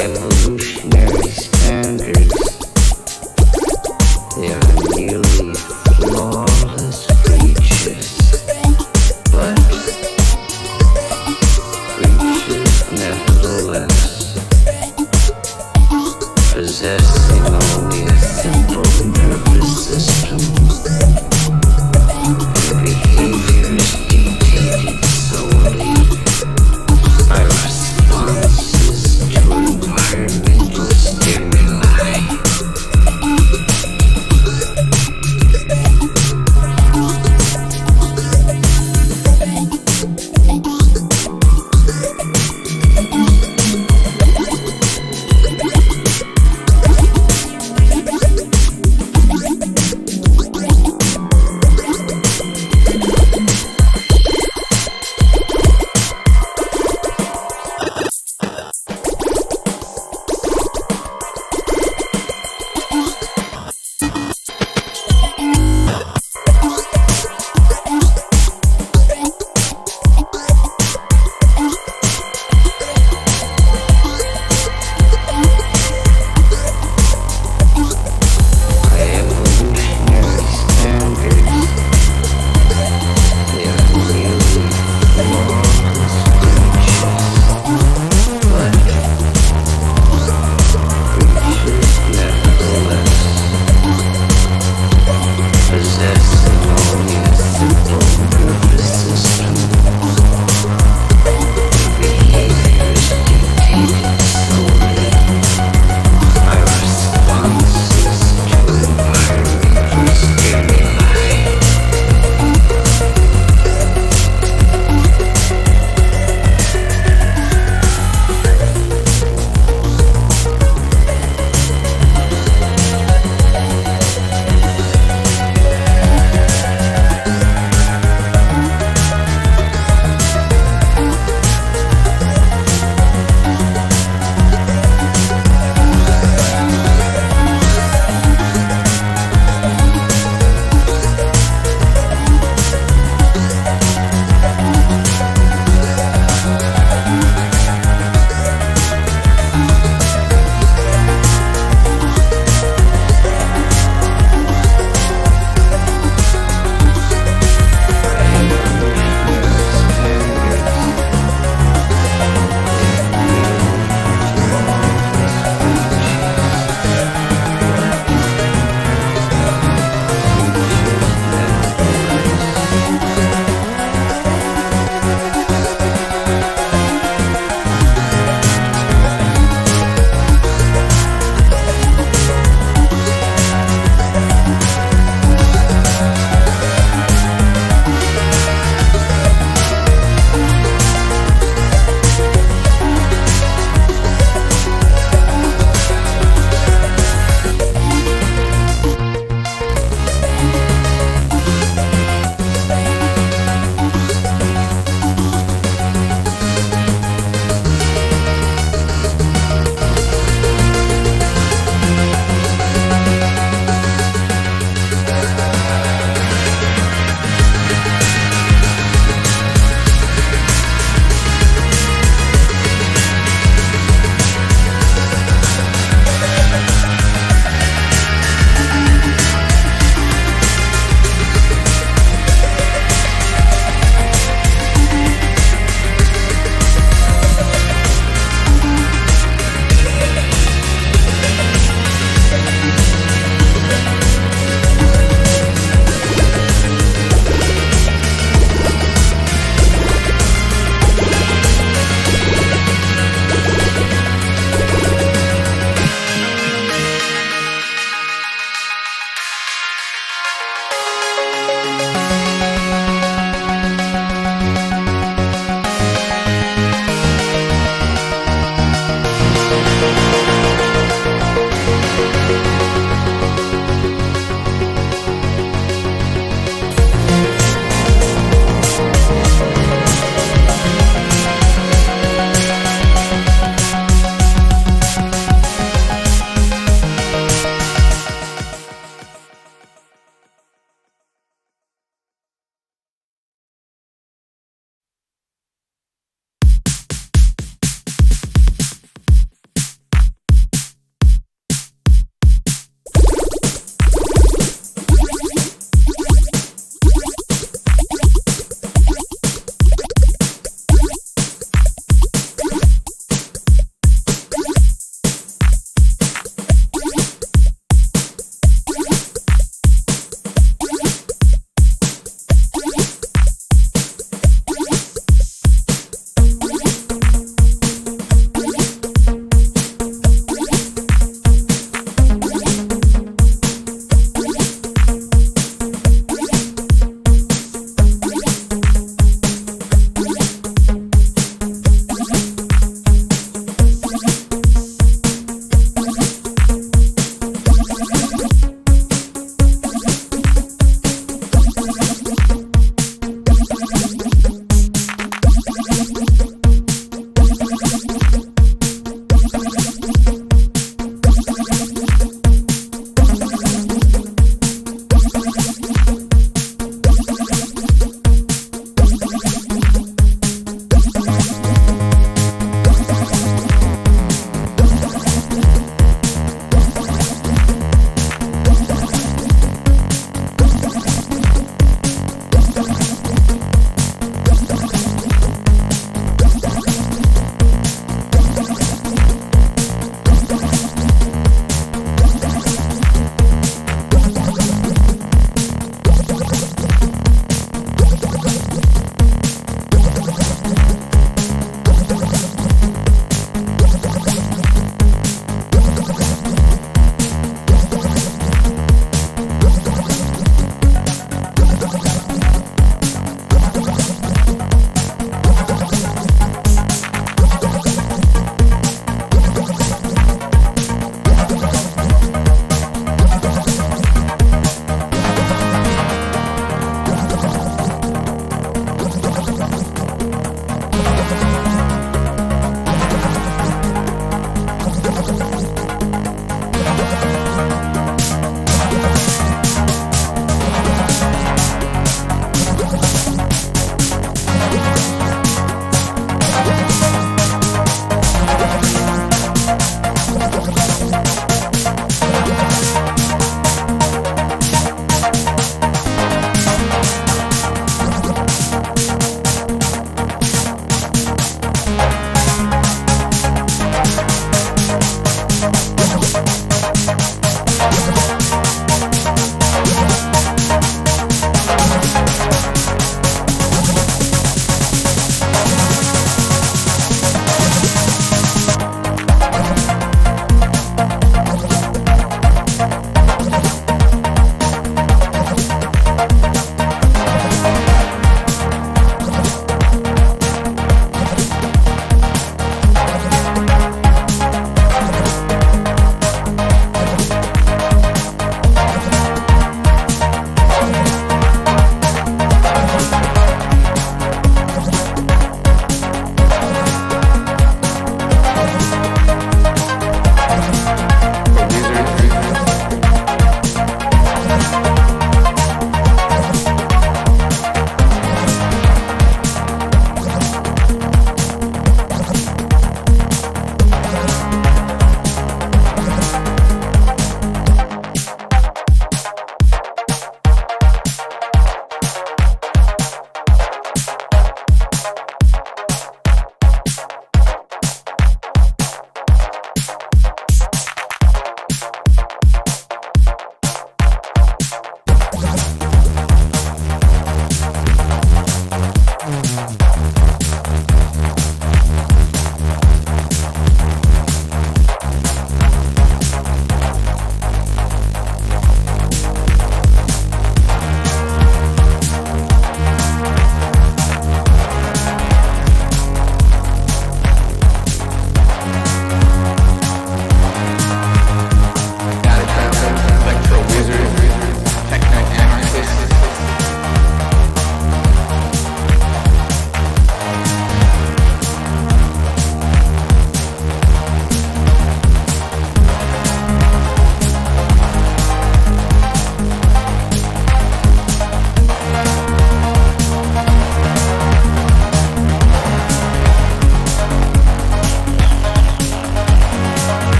evolutionary standards. They are nearly flawless creatures, but creatures nevertheless, possessing only a simple nervous system. Their behavior is dictated solely by responses to environmental stimuli.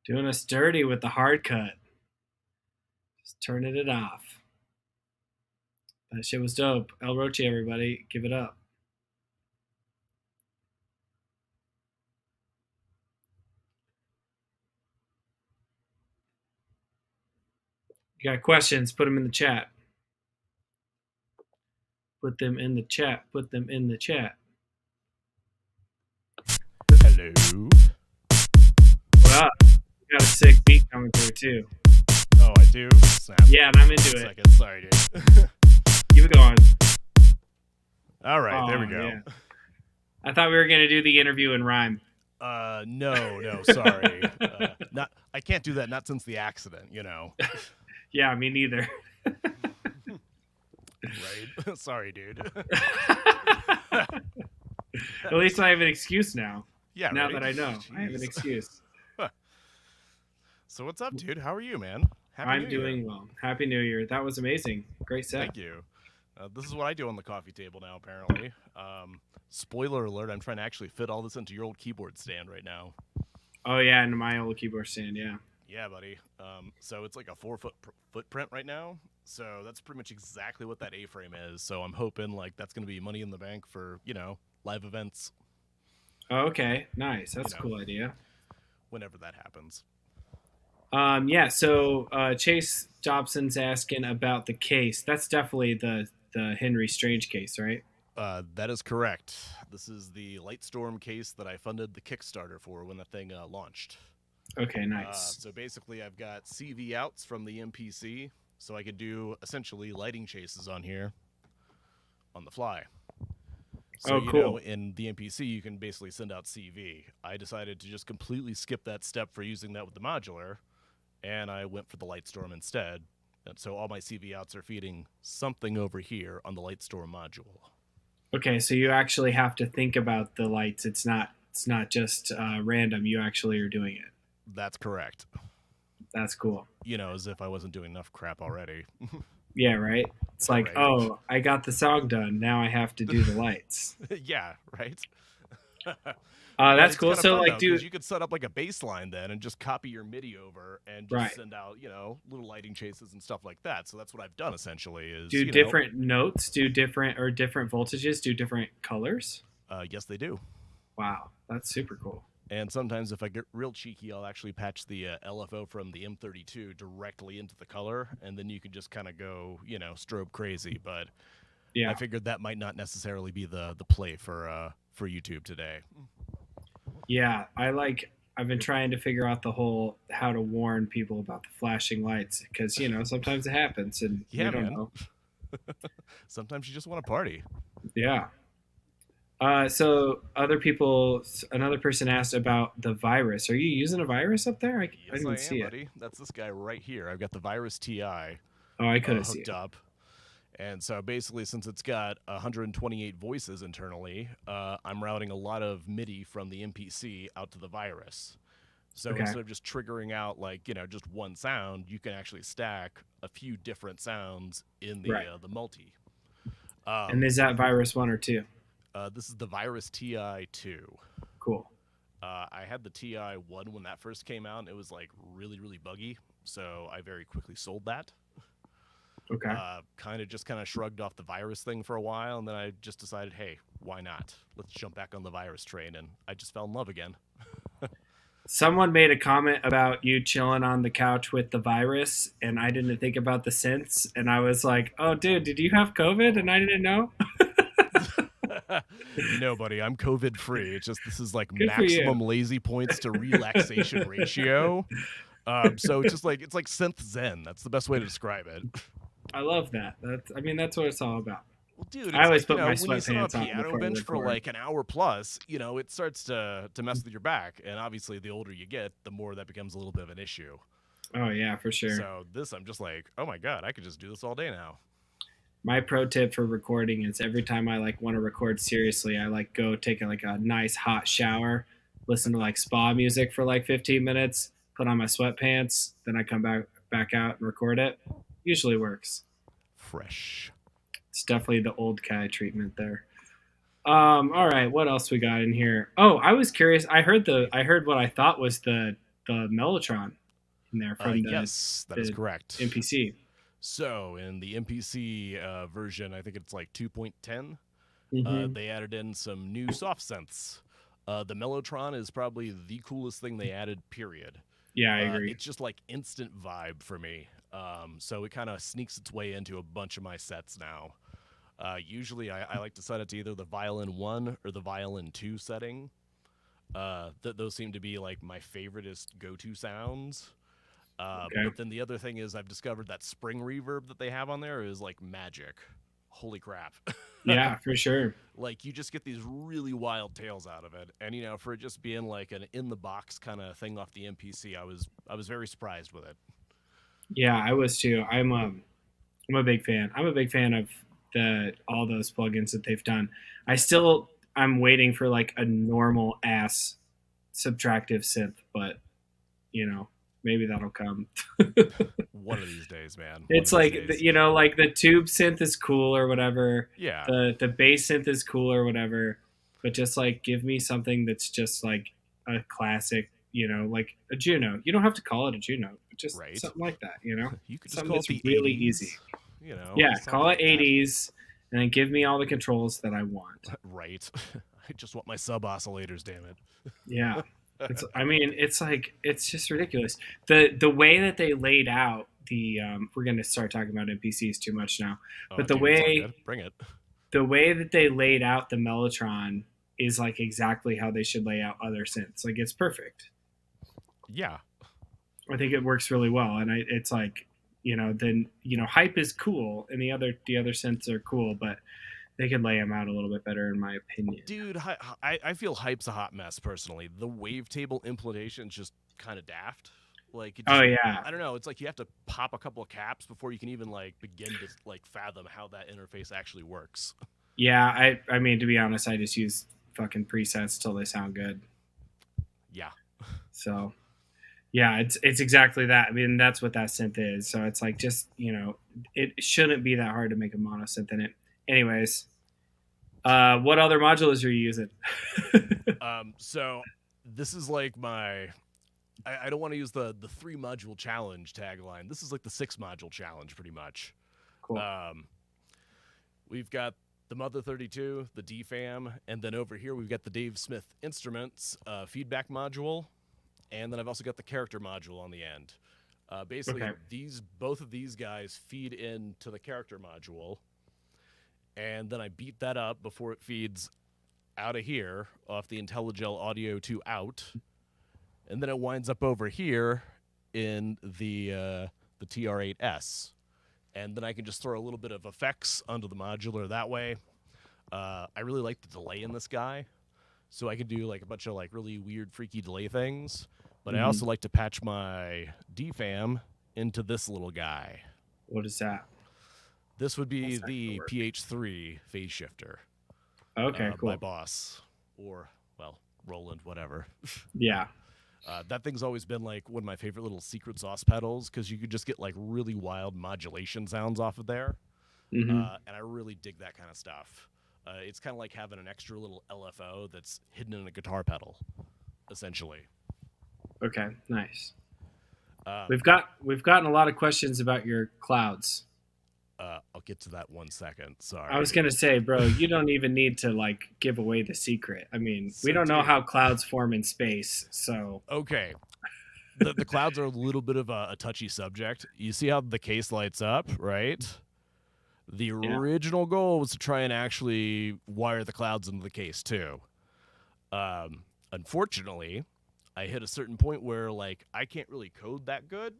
Doing us dirty with the hard cut. Just turning it off. That shit was dope. El Roche, everybody, give it up. You got questions? Put them in the chat. Put them in the chat. Put them in the chat. Hello. What up? You got a sick beat coming through too. Oh, I do? Snap. Yeah, and I'm into it. Second. Sorry, dude. Keep it going. All right, there we Oh, go. yeah. I thought we were gonna do the interview in rhyme. No, sorry. I can't do that, not since the accident, you know. Yeah, me neither. Right? Sorry, dude. At least I have an excuse now. Yeah, Now right? that I know, I have an Jeez. excuse. So what's up, dude? How are you, man? Happy I'm New Year. doing well. Happy New Year. That was amazing. Great set. Thank you. This is what I do on the coffee table now, apparently. Spoiler alert, I'm trying to actually fit all this into your old keyboard stand right now. Oh yeah, into my old keyboard stand. Yeah. Yeah, buddy. So it's like a 4-foot footprint right now. So that's pretty much exactly what that A-frame is. So I'm hoping like that's going to be money in the bank for, live events. Oh, okay. Nice. That's You a know. cool idea. Whenever that happens. Yeah. So Chase Dobson's asking about the case. That's definitely the Henry Strange case, right? That is correct. This is the Lightstorm case that I funded the Kickstarter for when the thing launched. Okay. Nice. So basically, I've got CV outs from the MPC, so I could do essentially lighting chases on here on the fly. So, Oh, cool. in the MPC, you can basically send out CV. I decided to just completely skip that step for using that with the modular, and I went for the Lightstorm instead. And so all my CV outs are feeding something over here on the Lightstorm module. Okay. So you actually have to think about the lights. It's not just random. You actually are doing it. That's correct. That's cool. As if I wasn't doing enough crap already. Yeah. Right. It's like, Right. oh, I got the song done. Now I have to do the lights. Yeah, right? That's It's cool. kinda So fun, like, though, 'cause dude. you could set up like a baseline then and just copy your MIDI over and just Right. send out, little lighting chases and stuff like that. So that's what I've done essentially is, Do different notes, do different voltages, do different colors. Yes, they do. Wow, that's super cool. And sometimes if I get real cheeky, I'll actually patch the LFO from the M32 directly into the color, and then you could just kind of go, strobe crazy. But Yeah, I figured that might not necessarily be the play for YouTube today. yeah. I've been trying to figure out the whole how to warn people about the flashing lights because sometimes it happens and Yeah, we don't man. know. Sometimes you just want to party. Yeah. So another person asked about the virus. Are you using a virus up there? I Yes, didn't even see it. buddy. That's this guy right here. I've got the Virus TI. Oh, I couldn't see Hooked it. up. And so basically, since it's got 128 voices internally, I'm routing a lot of MIDI from the MPC out to the virus. So Okay. instead of just triggering out just one sound, you can actually stack a few different sounds in the Right. the multi. And is that virus 1 or 2? This is the Virus TI-2. Cool. I had the TI-1 when that first came out, and it was really, really buggy. So I very quickly sold that. Okay. Kind of shrugged off the virus thing for a while, and then I just decided, hey, why not? Let's jump back on the virus train, and I just fell in love again. Someone made a comment about you chilling on the couch with the virus, and I didn't think about the synths, and I was like, "Oh, dude, did you have COVID?" And I didn't know. No, buddy, I'm COVID free. It's just this is Good for you. maximum lazy points to relaxation ratio. So it's like synth zen. That's the best way to describe it. I love that. That's what it's all about. Well, dude, I always it's put my when you sit on sweatpants a on piano before I bench for record. like an hour plus, it starts to mess with your back. And obviously, the older you get, the more that becomes a little bit of an issue. Oh yeah, for sure. So I'm just like, oh my god, I could just do this all day now. My pro tip for recording is every time I want to record seriously, I go take a nice hot shower, listen to spa music for 15 minutes, put on my sweatpants, then I come back out and record it. Usually works. Fresh. It's definitely the old guy treatment there. All right, what else we got in here? Oh, I was curious. I heard what I thought was the the Mellotron in there from the, yes, that is the correct. MPC. So in the MPC version, I think it's like 2.10. Mhm. They added in some new soft synths. The Mellotron is probably the coolest thing they added, period. Yeah, I agree. It's just like instant vibe for me. So it kind of sneaks its way into a bunch of my sets now. Usually I like to set it to either the violin 1 or the violin 2 setting. Those seem to be like my favoriteest go-to sounds. Okay. But then the other thing is I've discovered that spring reverb that they have on there is like magic. Holy crap. Yeah, for sure. Like, you just get these really wild tales out of it. And, you know, for it just being like an in-the-box kind of thing off the MPC, I was very surprised with it. Yeah, I was too. I'm a big fan. I'm a big fan of all those plugins that they've done. I'm waiting for like a normal ass subtractive synth, but you know, maybe that'll come. One of these days, man. It's One of like these days. you know, like the tube synth is cool or whatever. Yeah. The bass synth is cool or whatever, but just like give me something that's just like a classic, you know, like a Juno. You don't have to call it a Juno, but just Right. something like that, you know. You could just Something call it that's the really 80s, easy. You know. Yeah, something call it like that. 80s, and then give me all the controls that I want. Right. I just want my sub oscillators, damn it. Yeah. I mean, it's like it's just ridiculous. The way that they laid out the we're going to start talking about NPCs too much now. But the dude, it's all way good. Bring it. the way that they laid out the Mellotron is like exactly how they should lay out other synths. Like it's perfect. Yeah. I think it works really well, and it's like, you know, then you know, hype is cool, and the other synths are cool, but they could lay them out a little bit better, in my opinion. Dude, I feel hype's a hot mess personally. The wavetable implementation is just kind of daft. Like, it just, Oh yeah, I don't know. It's like you have to pop a couple of caps before you can even like begin to like fathom how that interface actually works. yeah. I mean, to be honest, I just use fucking presets till they sound good. Yeah. So, yeah, it's exactly that. I mean, that's what that synth is. So it's like, just, you know, it shouldn't be that hard to make a mono synth in it. Anyways, what other modulars are you using? So this is like my. I don't want to use the 3 module challenge tagline. This is like the 6 module challenge, pretty much. Cool. We've got the Mother 32, the DFAM, and then over here we've got the Dave Smith Instruments feedback module, and then I've also got the character module on the end. Basically, Okay. both of these guys feed into the character module, and then I beat that up before it feeds out of here off the IntelliGel Audio 2 out, and then it winds up over here in the TR8S. And then I can just throw a little bit of effects onto the modular that way. I really like the delay in this guy. So I can do like a bunch of like really weird, freaky delay things. But I also like to patch my DFAM into this little guy. What is that? This would be That's the not PH3 phase shifter. Okay, cool. By Boss. Or, well, Roland, whatever. Yeah. That thing's always been like one of my favorite little secret sauce pedals because you could just get like really wild modulation sounds off of there. Mm-hmm. And I really dig that kind of stuff. It's kind of like having an extra little LFO that's hidden in a guitar pedal, essentially. Okay, nice. We've gotten a lot of questions about your clouds. I'll get to that 1 second. Sorry. I was gonna say, bro, you don't even need to like give away the secret. I mean, So, we don't know dude. how clouds form in space, so Okay. The clouds are a little bit of a touchy subject. You see how the case lights up, right? The original goal was to try and actually wire the clouds into the case too. Unfortunately, I hit a certain point where like I can't really code that good.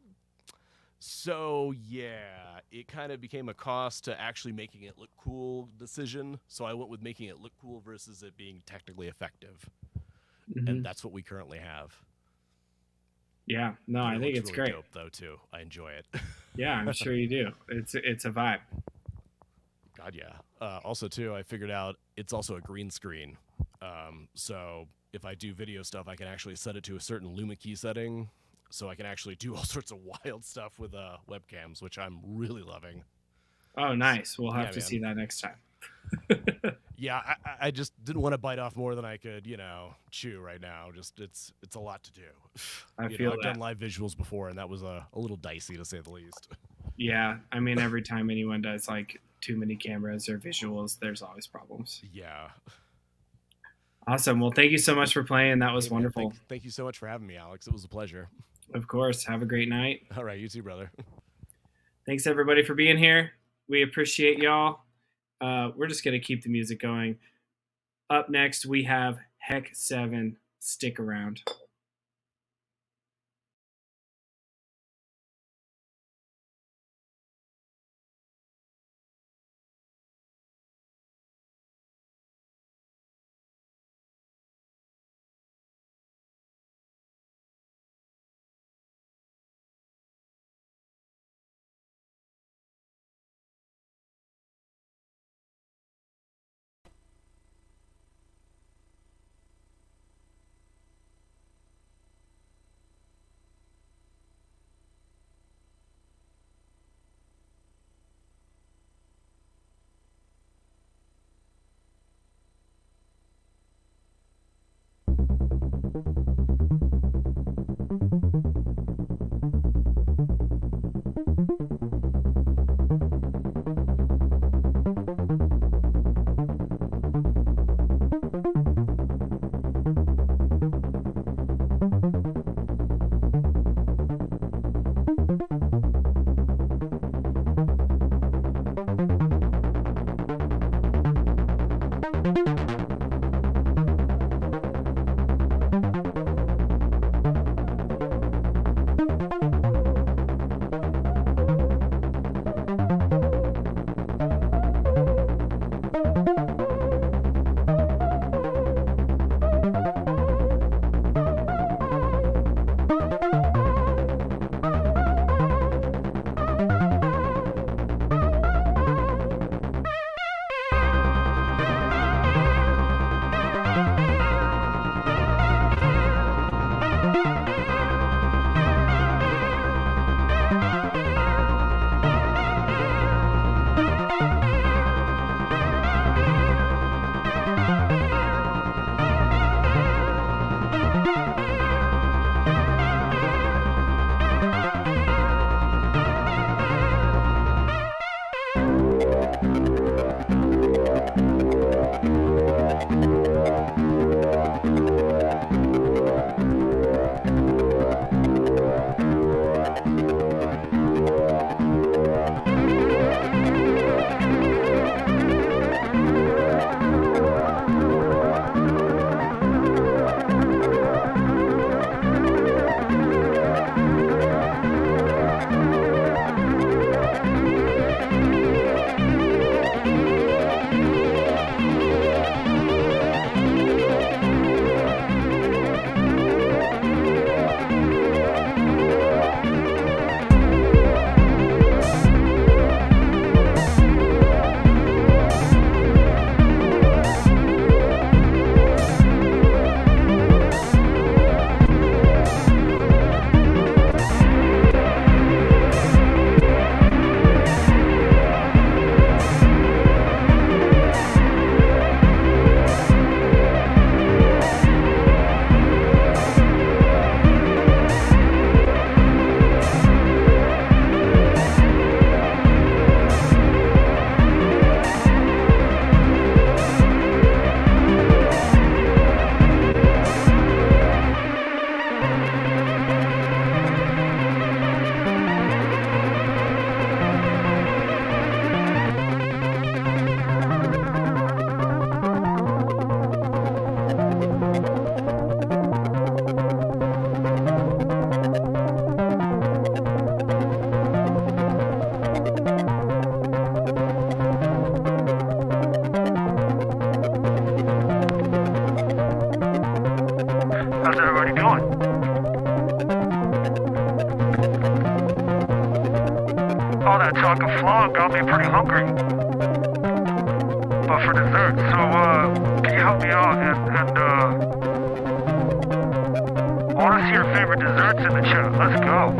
So yeah, it kind of became a cost to actually making it look cool decision. So I went with making it look cool versus it being technically effective. Mhm. And that's what we currently have. yeah. No, I think it's really great. dope though too. I enjoy it. Yeah, I'm sure you do. It's a vibe. God, yeah. Also, too, I figured out it's also a green screen. So if I do video stuff, I can actually set it to a certain Luma key setting, so I can actually do all sorts of wild stuff with webcams, which I'm really loving. Oh, nice. We'll have Yeah, to man. see that next time. Yeah, I just didn't want to bite off more than I could, chew right now. Just it's a lot to do. I feel I've that. done live visuals before, and that was a little dicey to say the least. Yeah, I mean, every time anyone does like too many cameras or visuals, there's always problems. Yeah. Awesome. Well, thank you so much for playing. That was Hey, man, wonderful. Thank you so much for having me, Alex. It was a pleasure. Of course. Have a great night. All right, you too, brother. Thanks everybody for being here. We appreciate y'all. We're just gonna keep the music going. Up next, we have Heck 7. Stick around. All that talk of fog got me pretty hungry. But for dessert, so can you help me out and I want to see your favorite desserts in the chat. Let's go.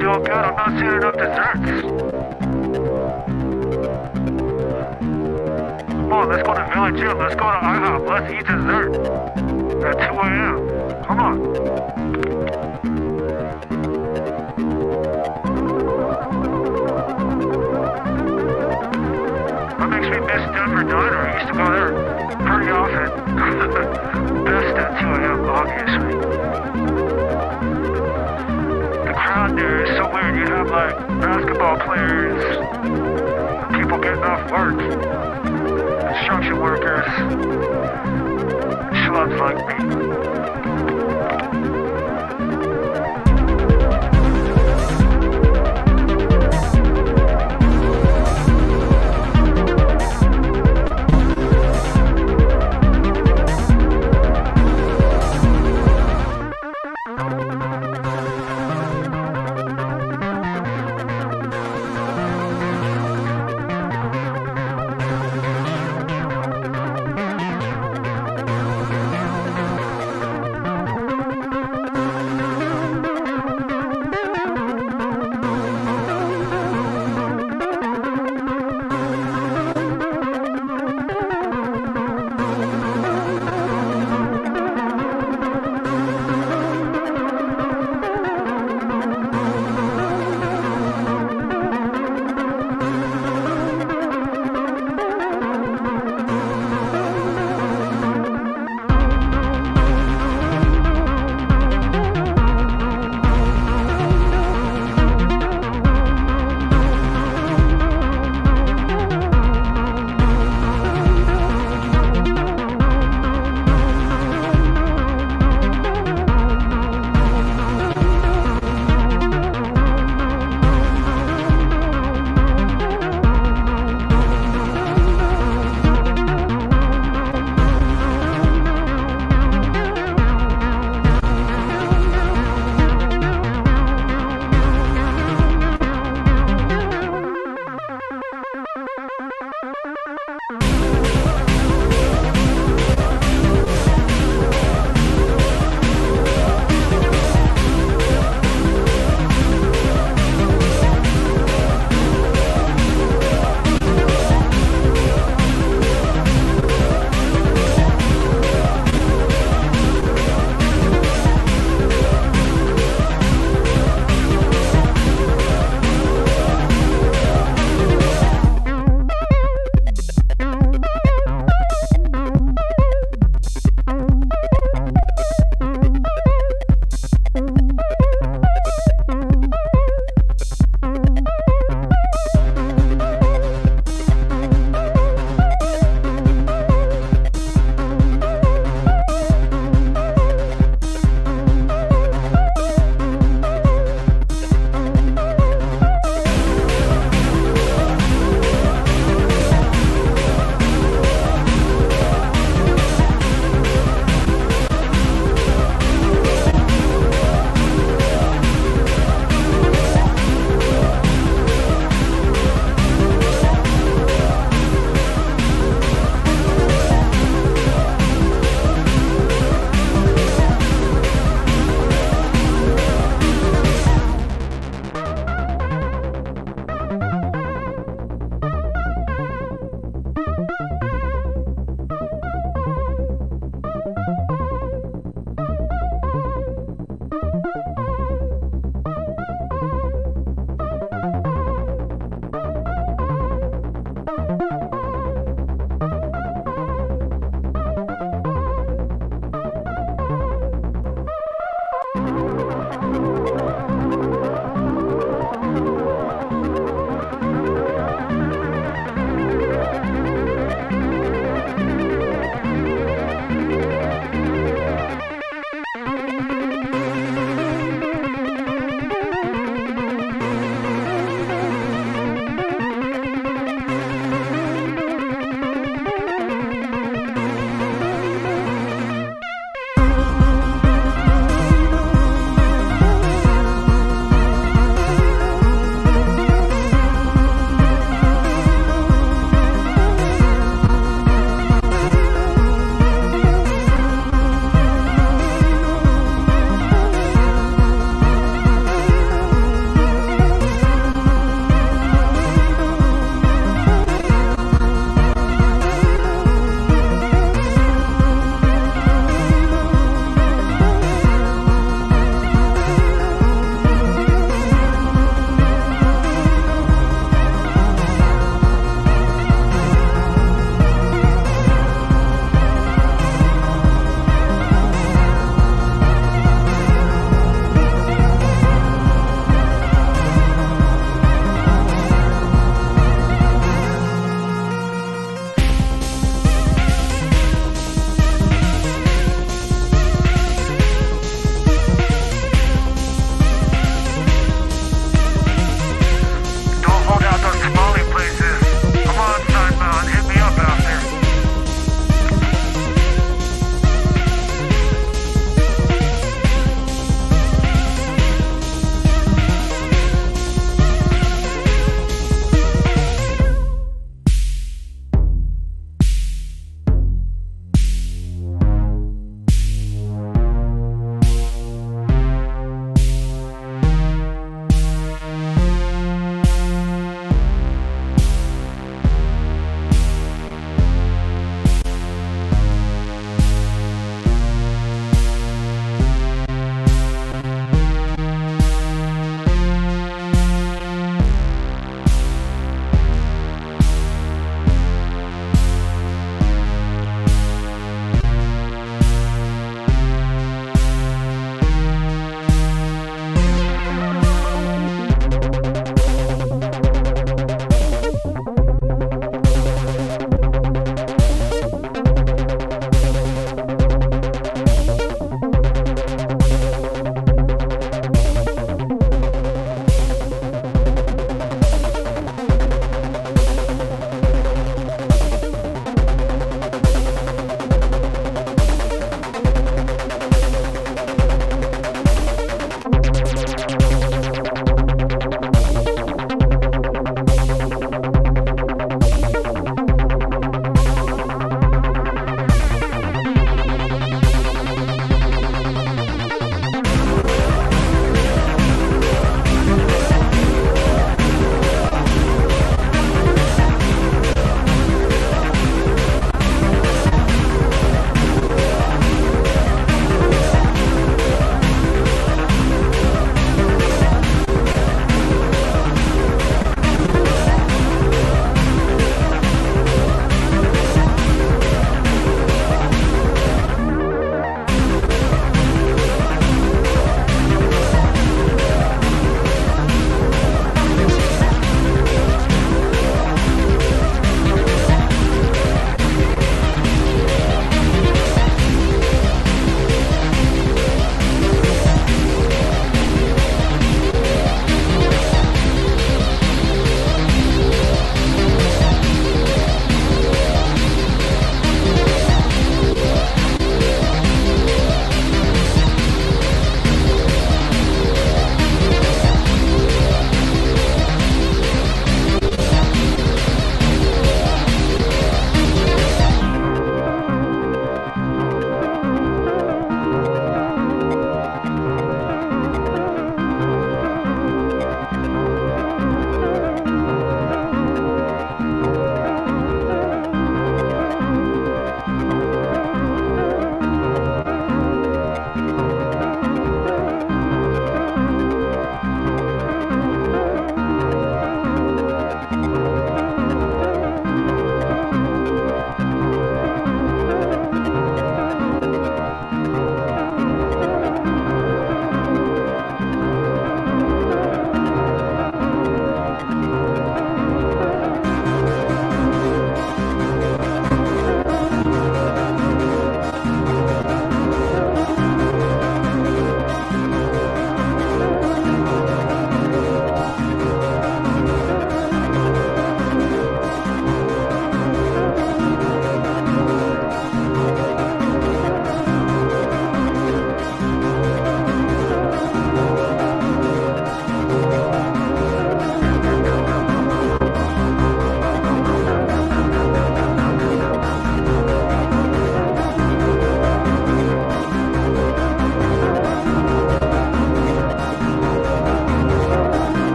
doing good. I'm not seeing enough desserts. Come on, let's go to Village Inn. Let's go to IHOP. Let's eat dessert at 2 a.m. Come on. That makes me miss Denver Diner. I used to go there pretty often. Best at 2 a.m., obviously. The crowd there is so weird. You have like basketball players, people getting off work, construction workers, schlubs like me.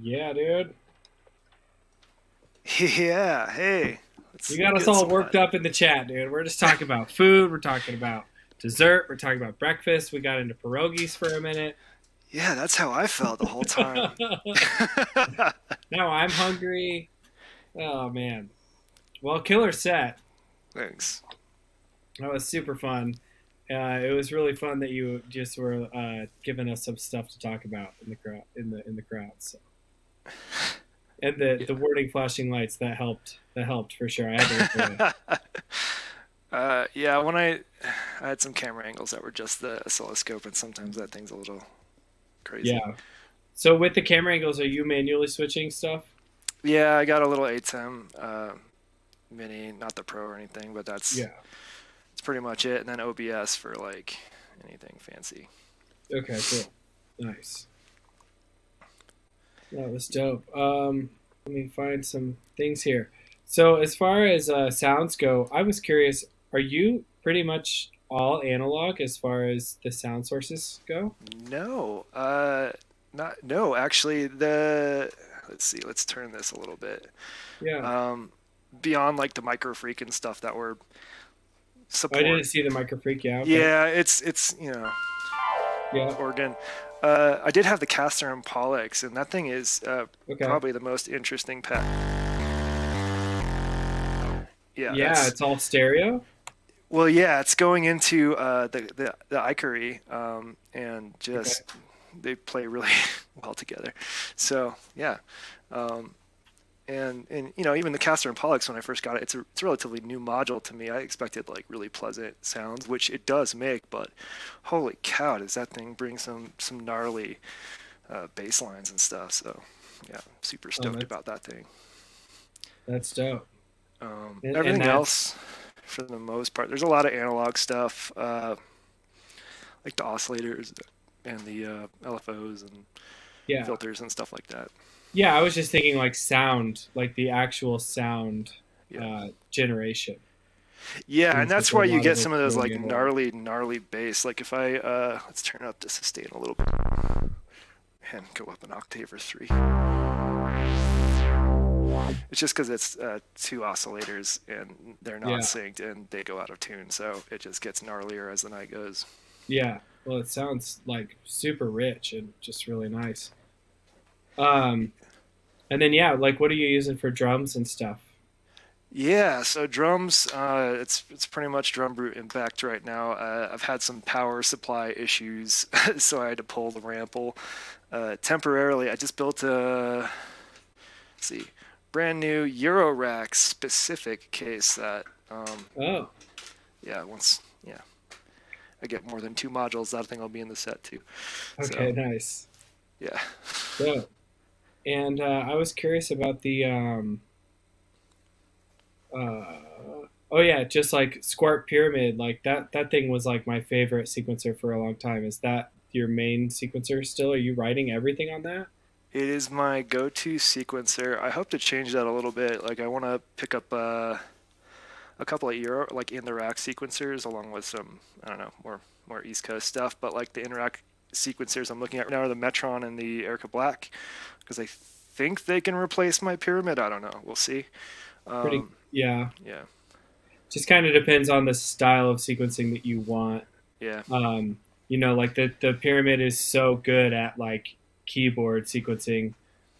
Yeah, dude. Yeah, hey. You got us all worked up in the chat, dude. We're just talking about food. We're talking about dessert. We're talking about breakfast. We got into pierogies for a minute. Yeah, that's how I felt the whole time. Now I'm hungry. Oh, man. Well, killer set. Thanks. That was super fun. It was really fun that you just were giving us some stuff to talk about in the crowd. In the crowd. So. And the wording flashing lights that helped for sure. I had to look at it. Yeah, when I had some camera angles that were just the oscilloscope, and sometimes that thing's a little crazy. Yeah. So with the camera angles, are you manually switching stuff? Yeah, I got a little ATEM Mini, not the Pro or anything, but that's pretty much it. And then OBS for like anything fancy. Okay, cool, nice. That was dope. Let me find some things here. So as far as sounds go, I was curious, are you pretty much all analog as far as the sound sources go? No, no, actually let's see, let's turn this a little bit. Yeah. Beyond like the micro freak and stuff that we're support. I didn't see the micro freak, yeah. Okay. Yeah, it's you know, organ. I did have the Castor and Pollux, and that thing is probably the most interesting pack. Yeah, it's all stereo. Well, yeah, it's going into the Icary, and just they play really well together. So yeah, and you know, even the Castor and Pollux, when I first got it, it's a relatively new module to me. I expected like really pleasant sounds, which it does make, but holy cow, does that thing bring some gnarly bass lines and stuff. So yeah, super stoked about that thing. That's dope. Everything else, for the most part, there's a lot of analog stuff, like the oscillators and the LFOs and filters and stuff like that. Yeah, I was just thinking like sound, like the actual sound generation. Yeah, and that's why you get some of those like gnarly bass. Like if I let's turn up the sustain a little bit and go up an octave or 3. It's just because it's 2 oscillators and they're not synced and they go out of tune, so it just gets gnarlier as the night goes. Yeah, well, it sounds like super rich and just really nice. And then like what are you using for drums and stuff? Yeah, so drums, it's pretty much Drum Brute Impact right now. I've had some power supply issues, so I had to pull the Rample temporarily. I just built a brand new Eurorack specific case that once I get more than 2 modules, that thing will be in the set too. Okay, so, nice. Yeah. So, and I was curious about the just like Squart Pyramid, like that thing was like my favorite sequencer for a long time. Is that your main sequencer still? Are you writing everything on that? It is my go-to sequencer. I hope to change that a little bit. Like I want to pick up a couple of Euro, like in the rack sequencers, along with some, I don't know, more East Coast stuff. But like the in rack sequencers I'm looking at right now are the Metron and the Erica Black, because I think they can replace my Pyramid. I don't know. We'll see. Yeah. Just kind of depends on the style of sequencing that you want. Yeah. You know, like the Pyramid is so good at like keyboard sequencing.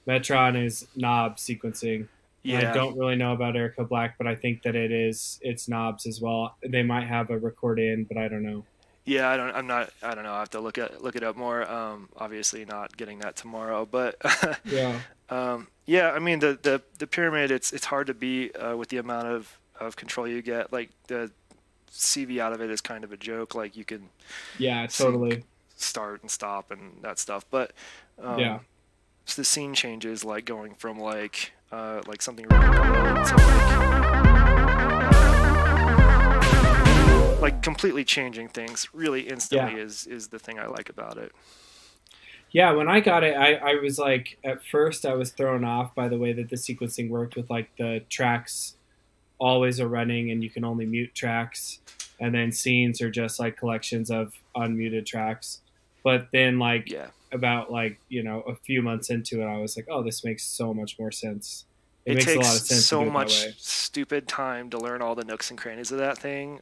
Metron is knob sequencing. Yeah. I don't really know about Erica Black, but I think that it's knobs as well. They might have a record in, but I don't know. Yeah, I don't know. I have to look it up more. Obviously not getting that tomorrow, but yeah. I mean the Pyramid, it's hard to beat with the amount of control you get. Like the CV out of it is kind of a joke. Like you can totally start and stop and that stuff. But so the scene changes, like going from like something really low to like completely changing things really instantly is the thing I like about it. Yeah, when I got it, I was like, at first I was thrown off by the way that the sequencing worked with like the tracks always are running and you can only mute tracks, and then scenes are just like collections of unmuted tracks. But then like about like, a few months into it, I was like, oh, this makes so much more sense. It It makes a takes lot of sense to do so it that much way. stupid time to learn all the nooks and crannies of that thing.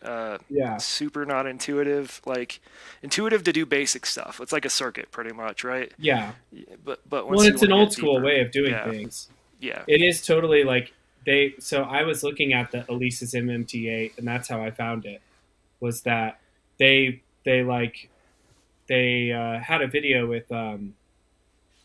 Yeah. Super not intuitive. Like intuitive to do basic stuff. It's like a circuit, pretty much, right? Yeah. But Well, once you it's want an to old get school deeper, way of doing yeah, things. yeah, It is totally like so I was looking at the Elise's MMT8, and that's how I found it, was that they like they had a video with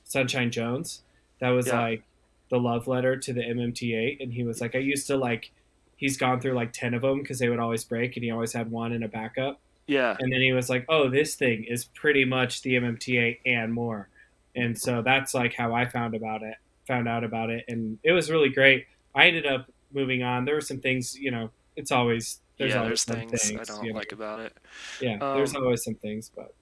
Sunshine Jones that was yeah, like the love letter to the MMT8, and he was like, I used to like, he's gone through like 10 of them because they would always break, and he always had one in a backup. yeah, And then he was like, oh, this thing is pretty much the MMT8 and more. And so that's like how I found out about it, and it was really great. I ended up moving on. There were some things, there's yeah. always There's some things I things, don't like about it. yeah, there's Um, always some things, but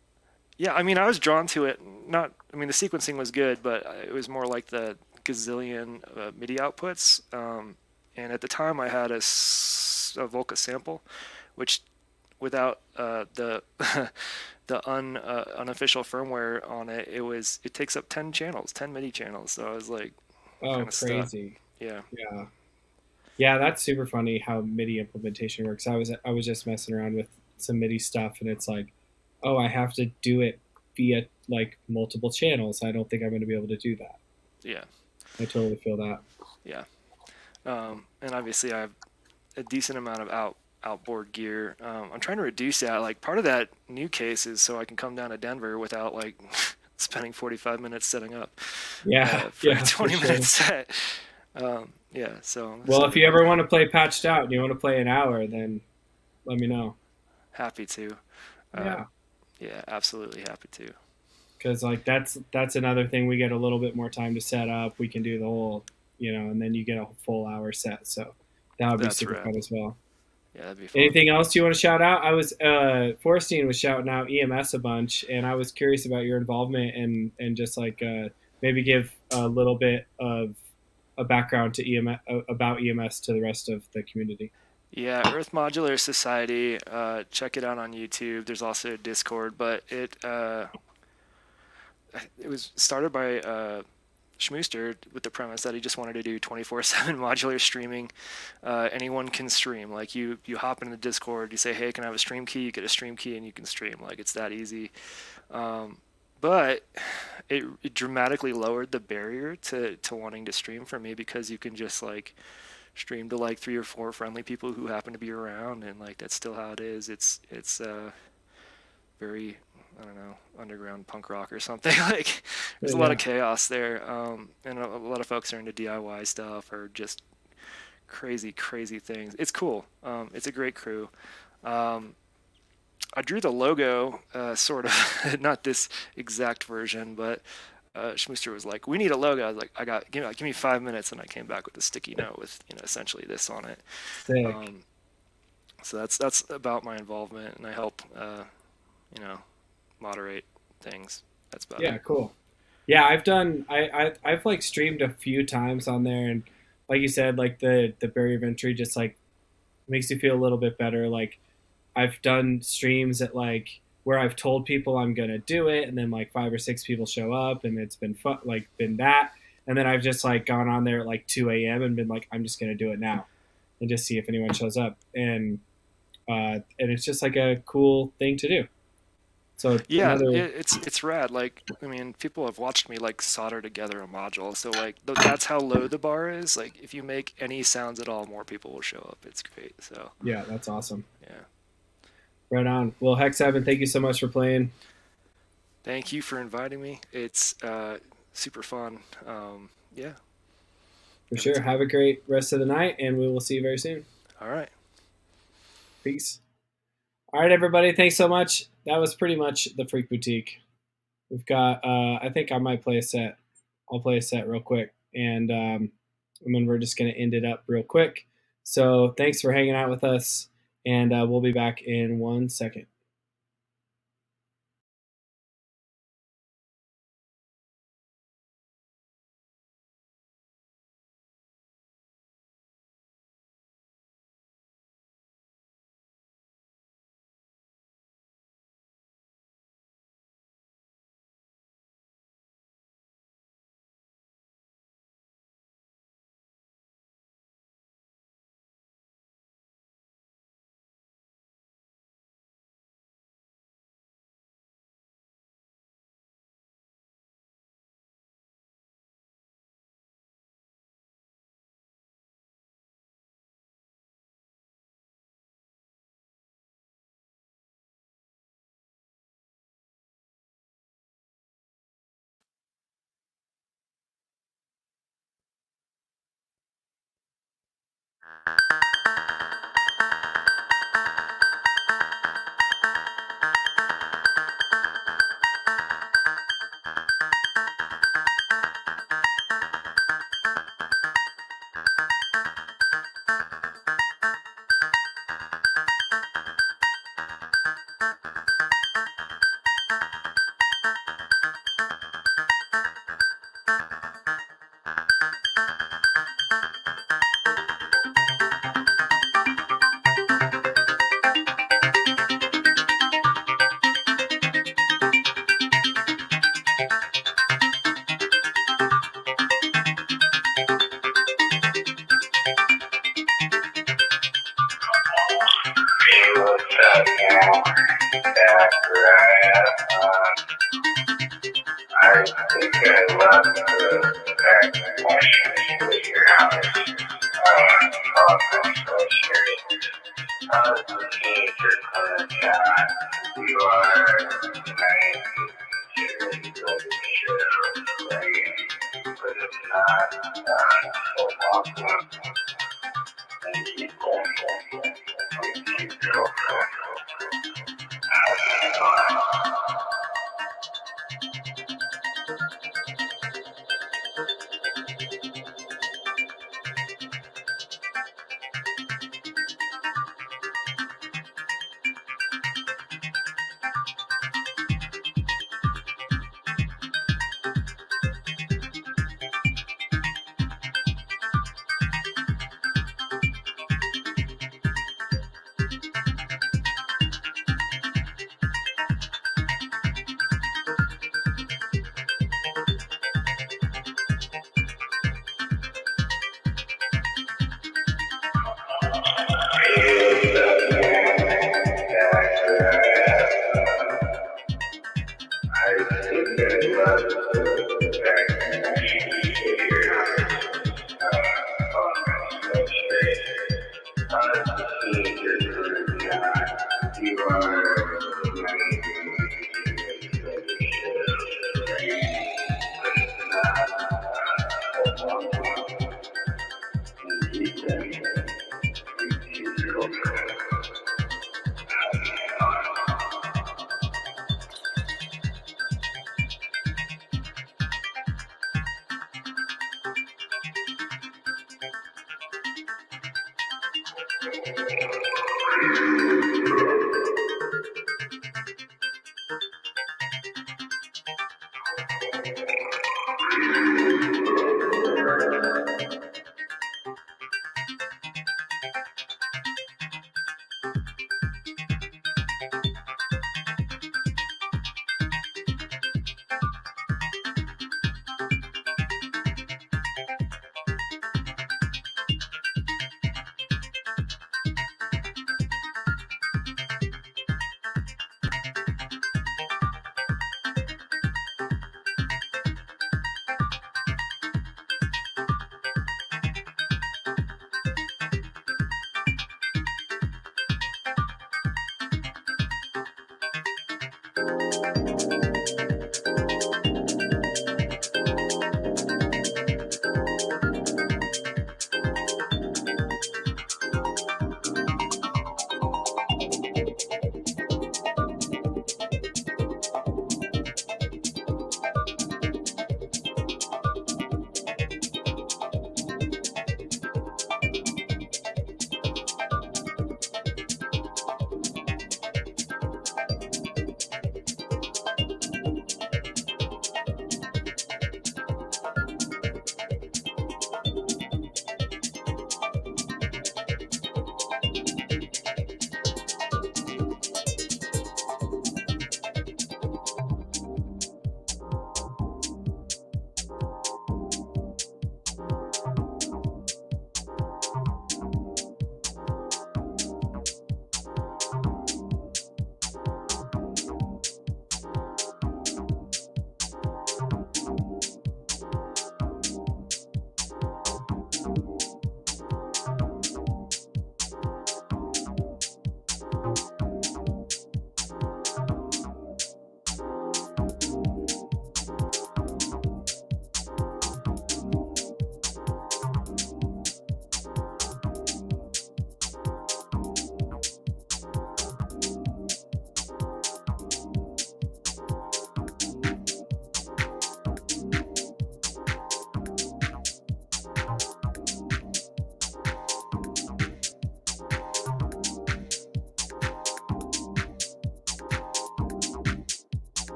yeah, I mean, I was drawn to it. Not, I mean, the sequencing was good, but it was more like the gazillion MIDI outputs. And at the time, I had a Volca sample, which without the unofficial firmware on it, it takes up 10 channels, 10 MIDI channels. So I was like oh, kind of stuck. crazy. Yeah, Yeah. Yeah, that's super funny how MIDI implementation works. I was just messing around with some MIDI stuff, and it's like, oh, I have to do it via like multiple channels. I don't think I'm going to be able to do that. yeah, I totally feel that. yeah. And obviously, I have a decent amount of outboard gear. I'm trying to reduce that. Like part of that new case is so I can come down to Denver without like spending 45 minutes setting up Yeah, for yeah, a for 20-minute sure. set. Yeah, so I'm Well, if excited you about ever that. want to play patched out and you want to play an hour, then let me know. Happy to. Uh, Yeah, yeah, absolutely happy to. because like that's another thing. We get a little bit more time to set up. We can do the whole, and then you get a full hour set. So that would be That's super rad. fun as well. Yeah, that'd be fun. Anything else you want to shout out? I was Forrestine was shouting out EMS a bunch, and I was curious about your involvement and just like maybe give a little bit of a background to EMS about EMS to the rest of the community. Yeah, Earth Modular Society. Check it out on YouTube. There's also a Discord, but it was started by Schmooster with the premise that he just wanted to do 24/7 modular streaming. Anyone can stream. Like you hop into the Discord, you say, "Hey, can I have a stream key?" You get a stream key, and you can stream. Like it's that easy. But it dramatically lowered the barrier to wanting to stream for me because you can just like stream to like 3 or 4 friendly people who happen to be around, and like that's still how it is. It's very, I don't know, underground punk rock or something. Like there's a lot Yeah, of chaos there, and a lot of folks are into DIY stuff or just crazy things. It's cool. It's a great crew. I drew the logo, sort of, not this exact version, but Schmooster was like, "We need a logo." I was like, give me 5 minutes," and I came back with a sticky note with essentially this on it. sick. Um, so that's about my involvement, and I help moderate things. That's about Yeah, it. cool. Yeah, I've like streamed a few times on there, and like you said, like the barrier of entry just like makes you feel a little bit better. Like I've done streams at like where I've told people I'm gonna do it, and then like 5 or 6 people show up, and it's been fun, like been that. And then I've just like gone on there at like 2 a.m. and been like, I'm just gonna do it now, and just see if anyone shows up. And it's just like a cool thing to do. So Yeah, another, it's rad. Like, I mean, people have watched me like solder together a module. So like that's how low the bar is. Like if you make any sounds at all, more people will show up. It's great. So yeah, that's awesome. yeah. Right on. Well, Hex Evan, thank you so much for playing. Thank you for inviting me. It's super fun. Yeah. For sure. Have a great rest of the night, and we will see you very soon. All right. Peace. All right, everybody. Thanks so much. That was pretty much the Freak Boutique. We've got, I think I might play a set. I'll play a set real quick, and then we're just going to end it up real quick. So thanks for hanging out with us, and we'll be back in 1 second. I think I love the back questions with your house. On my social. The future of God, you are nice to the but it's not so awesome. And keep going with your girlfriend.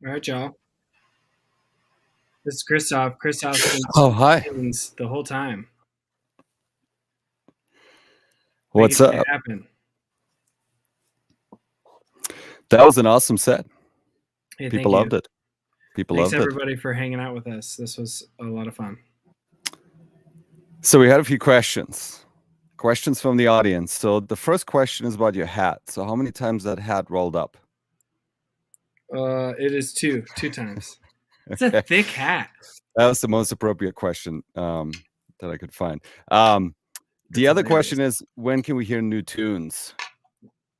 All right, y'all. This is Christoph. Christoph's been Oh, hi. things the whole time. What's Making it up? happen. That was an awesome set. Hey, People thank loved you. it. People Thanks loved it. everybody for hanging out with us. This was a lot of fun. So we had a few questions. Questions from the audience. So the first question is about your hat. So how many times that hat rolled up? It is two times. It's a thick hat. That was the most appropriate question that I could find. The That's other hilarious. question is, when can we hear new tunes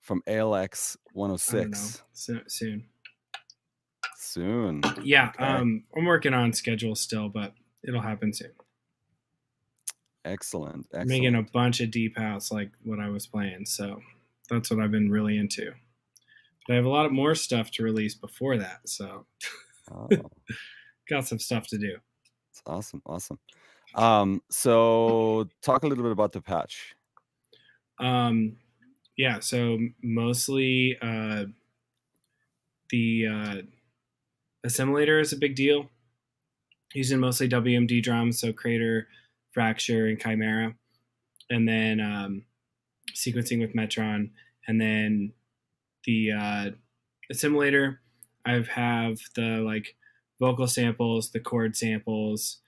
from ALX I don't know. 106? Soon. Soon. Yeah. Okay. I'm working on schedule still, but it'll happen soon. Excellent. I'm making a Excellent. bunch of deep house like what I was playing, so that's what I've been really into. But I have a lot of more stuff to release before that, so Oh, got some stuff to do. it's awesome. Awesome. So talk a little bit about the patch. Yeah, so mostly the assimilator is a big deal. Using mostly WMD drums, so Crater, Fracture, and Chimera, and then sequencing with Metron, and then the assimilator. I have the like vocal samples, the chord samples,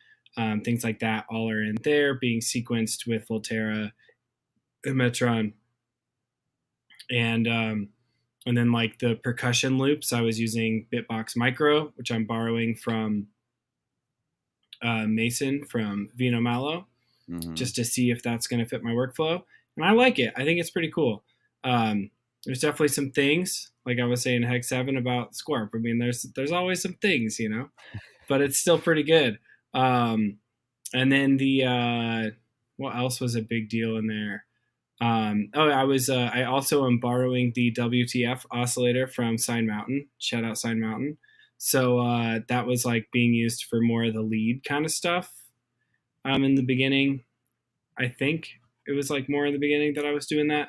things like that. All are in there, being sequenced with Volterra and Metron, and then like the percussion loops. I was using Bitbox Micro, which I'm borrowing from Mason from Vino Malo, just to see if that's going to fit my workflow. And I like it. I think it's pretty cool. There's definitely some things, like I was saying in Hex 7 about Scorp. I mean, there's always some things, you know, but it's still pretty good. And then the what else was a big deal in there? I also am borrowing the WTF oscillator from Sign Mountain. Shout out Sign Mountain. So that was like being used for more of the lead kind of stuff. In the beginning, I think it was like more in the beginning that I was doing that,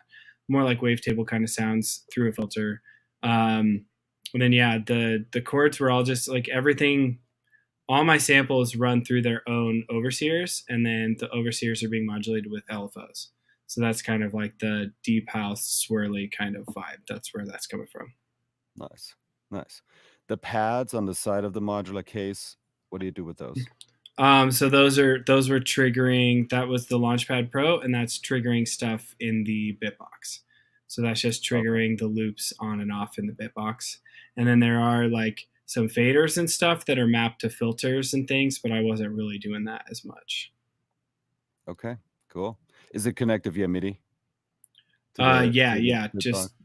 more like wavetable kind of sounds through a filter. And then yeah, the chords were all just like everything. All my samples run through their own overseers, and then the overseers are being modulated with LFOs. So that's kind of like the deep house swirly kind of vibe. That's where that's coming from. Nice. Nice. The pads on the side of the modular case, what do you do with those? So those were triggering. That was the Launchpad Pro, and that's triggering stuff in the Bitbox. So that's just triggering the loops on and off in the Bitbox. And then there are like some faders and stuff that are mapped to filters and things, but I wasn't really doing that as much. Okay, cool. Is it connected via MIDI? Just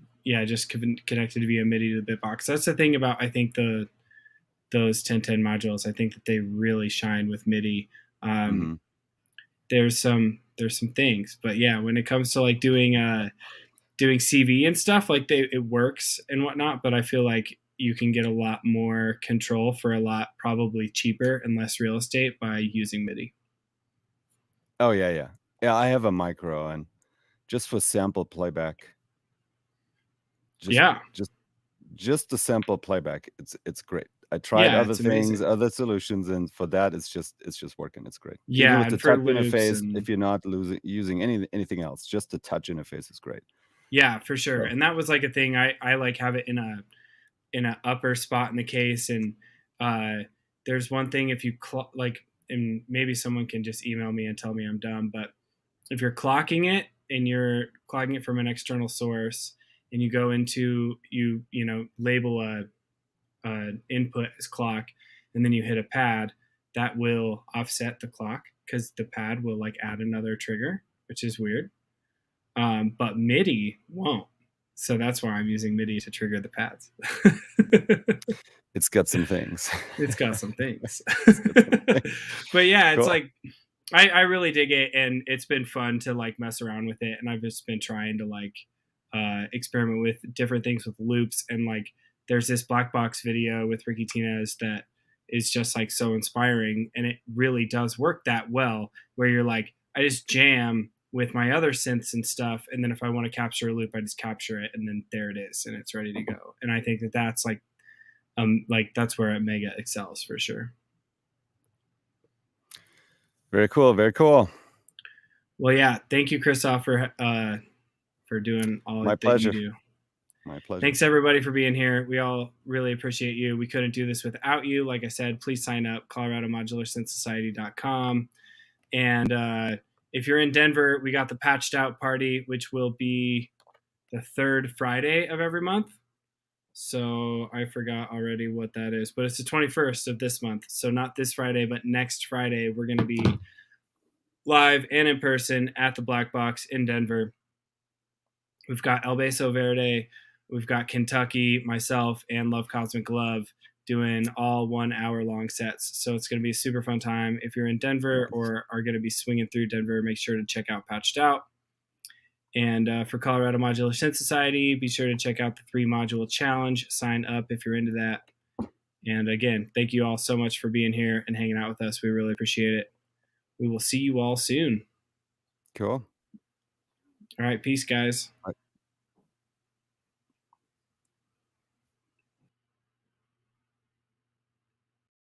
connected via MIDI to the Bitbox. That's the thing about, I think, those 1010 modules. I think that they really shine with MIDI. There's some things, but yeah, when it comes to like doing CV and stuff, like it works and whatnot, but I feel like you can get a lot more control for a lot probably cheaper and less real estate by using MIDI. Oh yeah. I have a micro, and just for sample playback. Just the sample playback, it's great. I tried other things, other solutions, and for that, it's just working. It's great. Yeah, even with the touch interface, and if you're not using anything else, just the touch interface is great. Yeah, for sure. So. And that was like a thing. I like have it in a upper spot in the case, and there's one thing if you and maybe someone can just email me and tell me I'm dumb, but if you're clocking it and you're clocking it from an external source, and you go into you label a input as clock, and then you hit a pad, that will offset the clock because the pad will like add another trigger, which is weird. But MIDI won't. So that's why I'm using MIDI to trigger the pads. It's got some things. It's got some things. But yeah, it's cool. Like I really dig it, and it's been fun to like mess around with it, and I've just been trying to like experiment with different things with loops, and like there's this black box video with Ricky Tinez that is just like so inspiring, and it really does work that well where you're like, I just jam with my other synths and stuff, and then if I want to capture a loop, I just capture it, and then there it is, and it's ready to go. And I think that that's like that's where Mega excels for sure. Very cool, very cool. Well, yeah, thank you, Christoph, for doing all that you do. My pleasure. Thanks everybody for being here. We all really appreciate you. We couldn't do this without you. Like I said, please sign up, ColoradoModularSynthSociety.com. And if you're in Denver, we got the Patched Out Party, which will be the third Friday of every month. So I forgot already what that is, but it's the 21st of this month. So not this Friday, but next Friday, we're going to be live and in person at the Black Box in Denver. We've got El Beso Verde, we've got Kentucky, myself, and Love Cosmic Love doing all 1 hour long sets. So it's going to be a super fun time. If you're in Denver or are going to be swinging through Denver, make sure to check out Patched Out. And for Colorado Modular Synth Society, be sure to check out the 3-module challenge. Sign up if you're into that. And again, thank you all so much for being here and hanging out with us. We really appreciate it. We will see you all soon. Cool. All right. Peace, guys. Bye.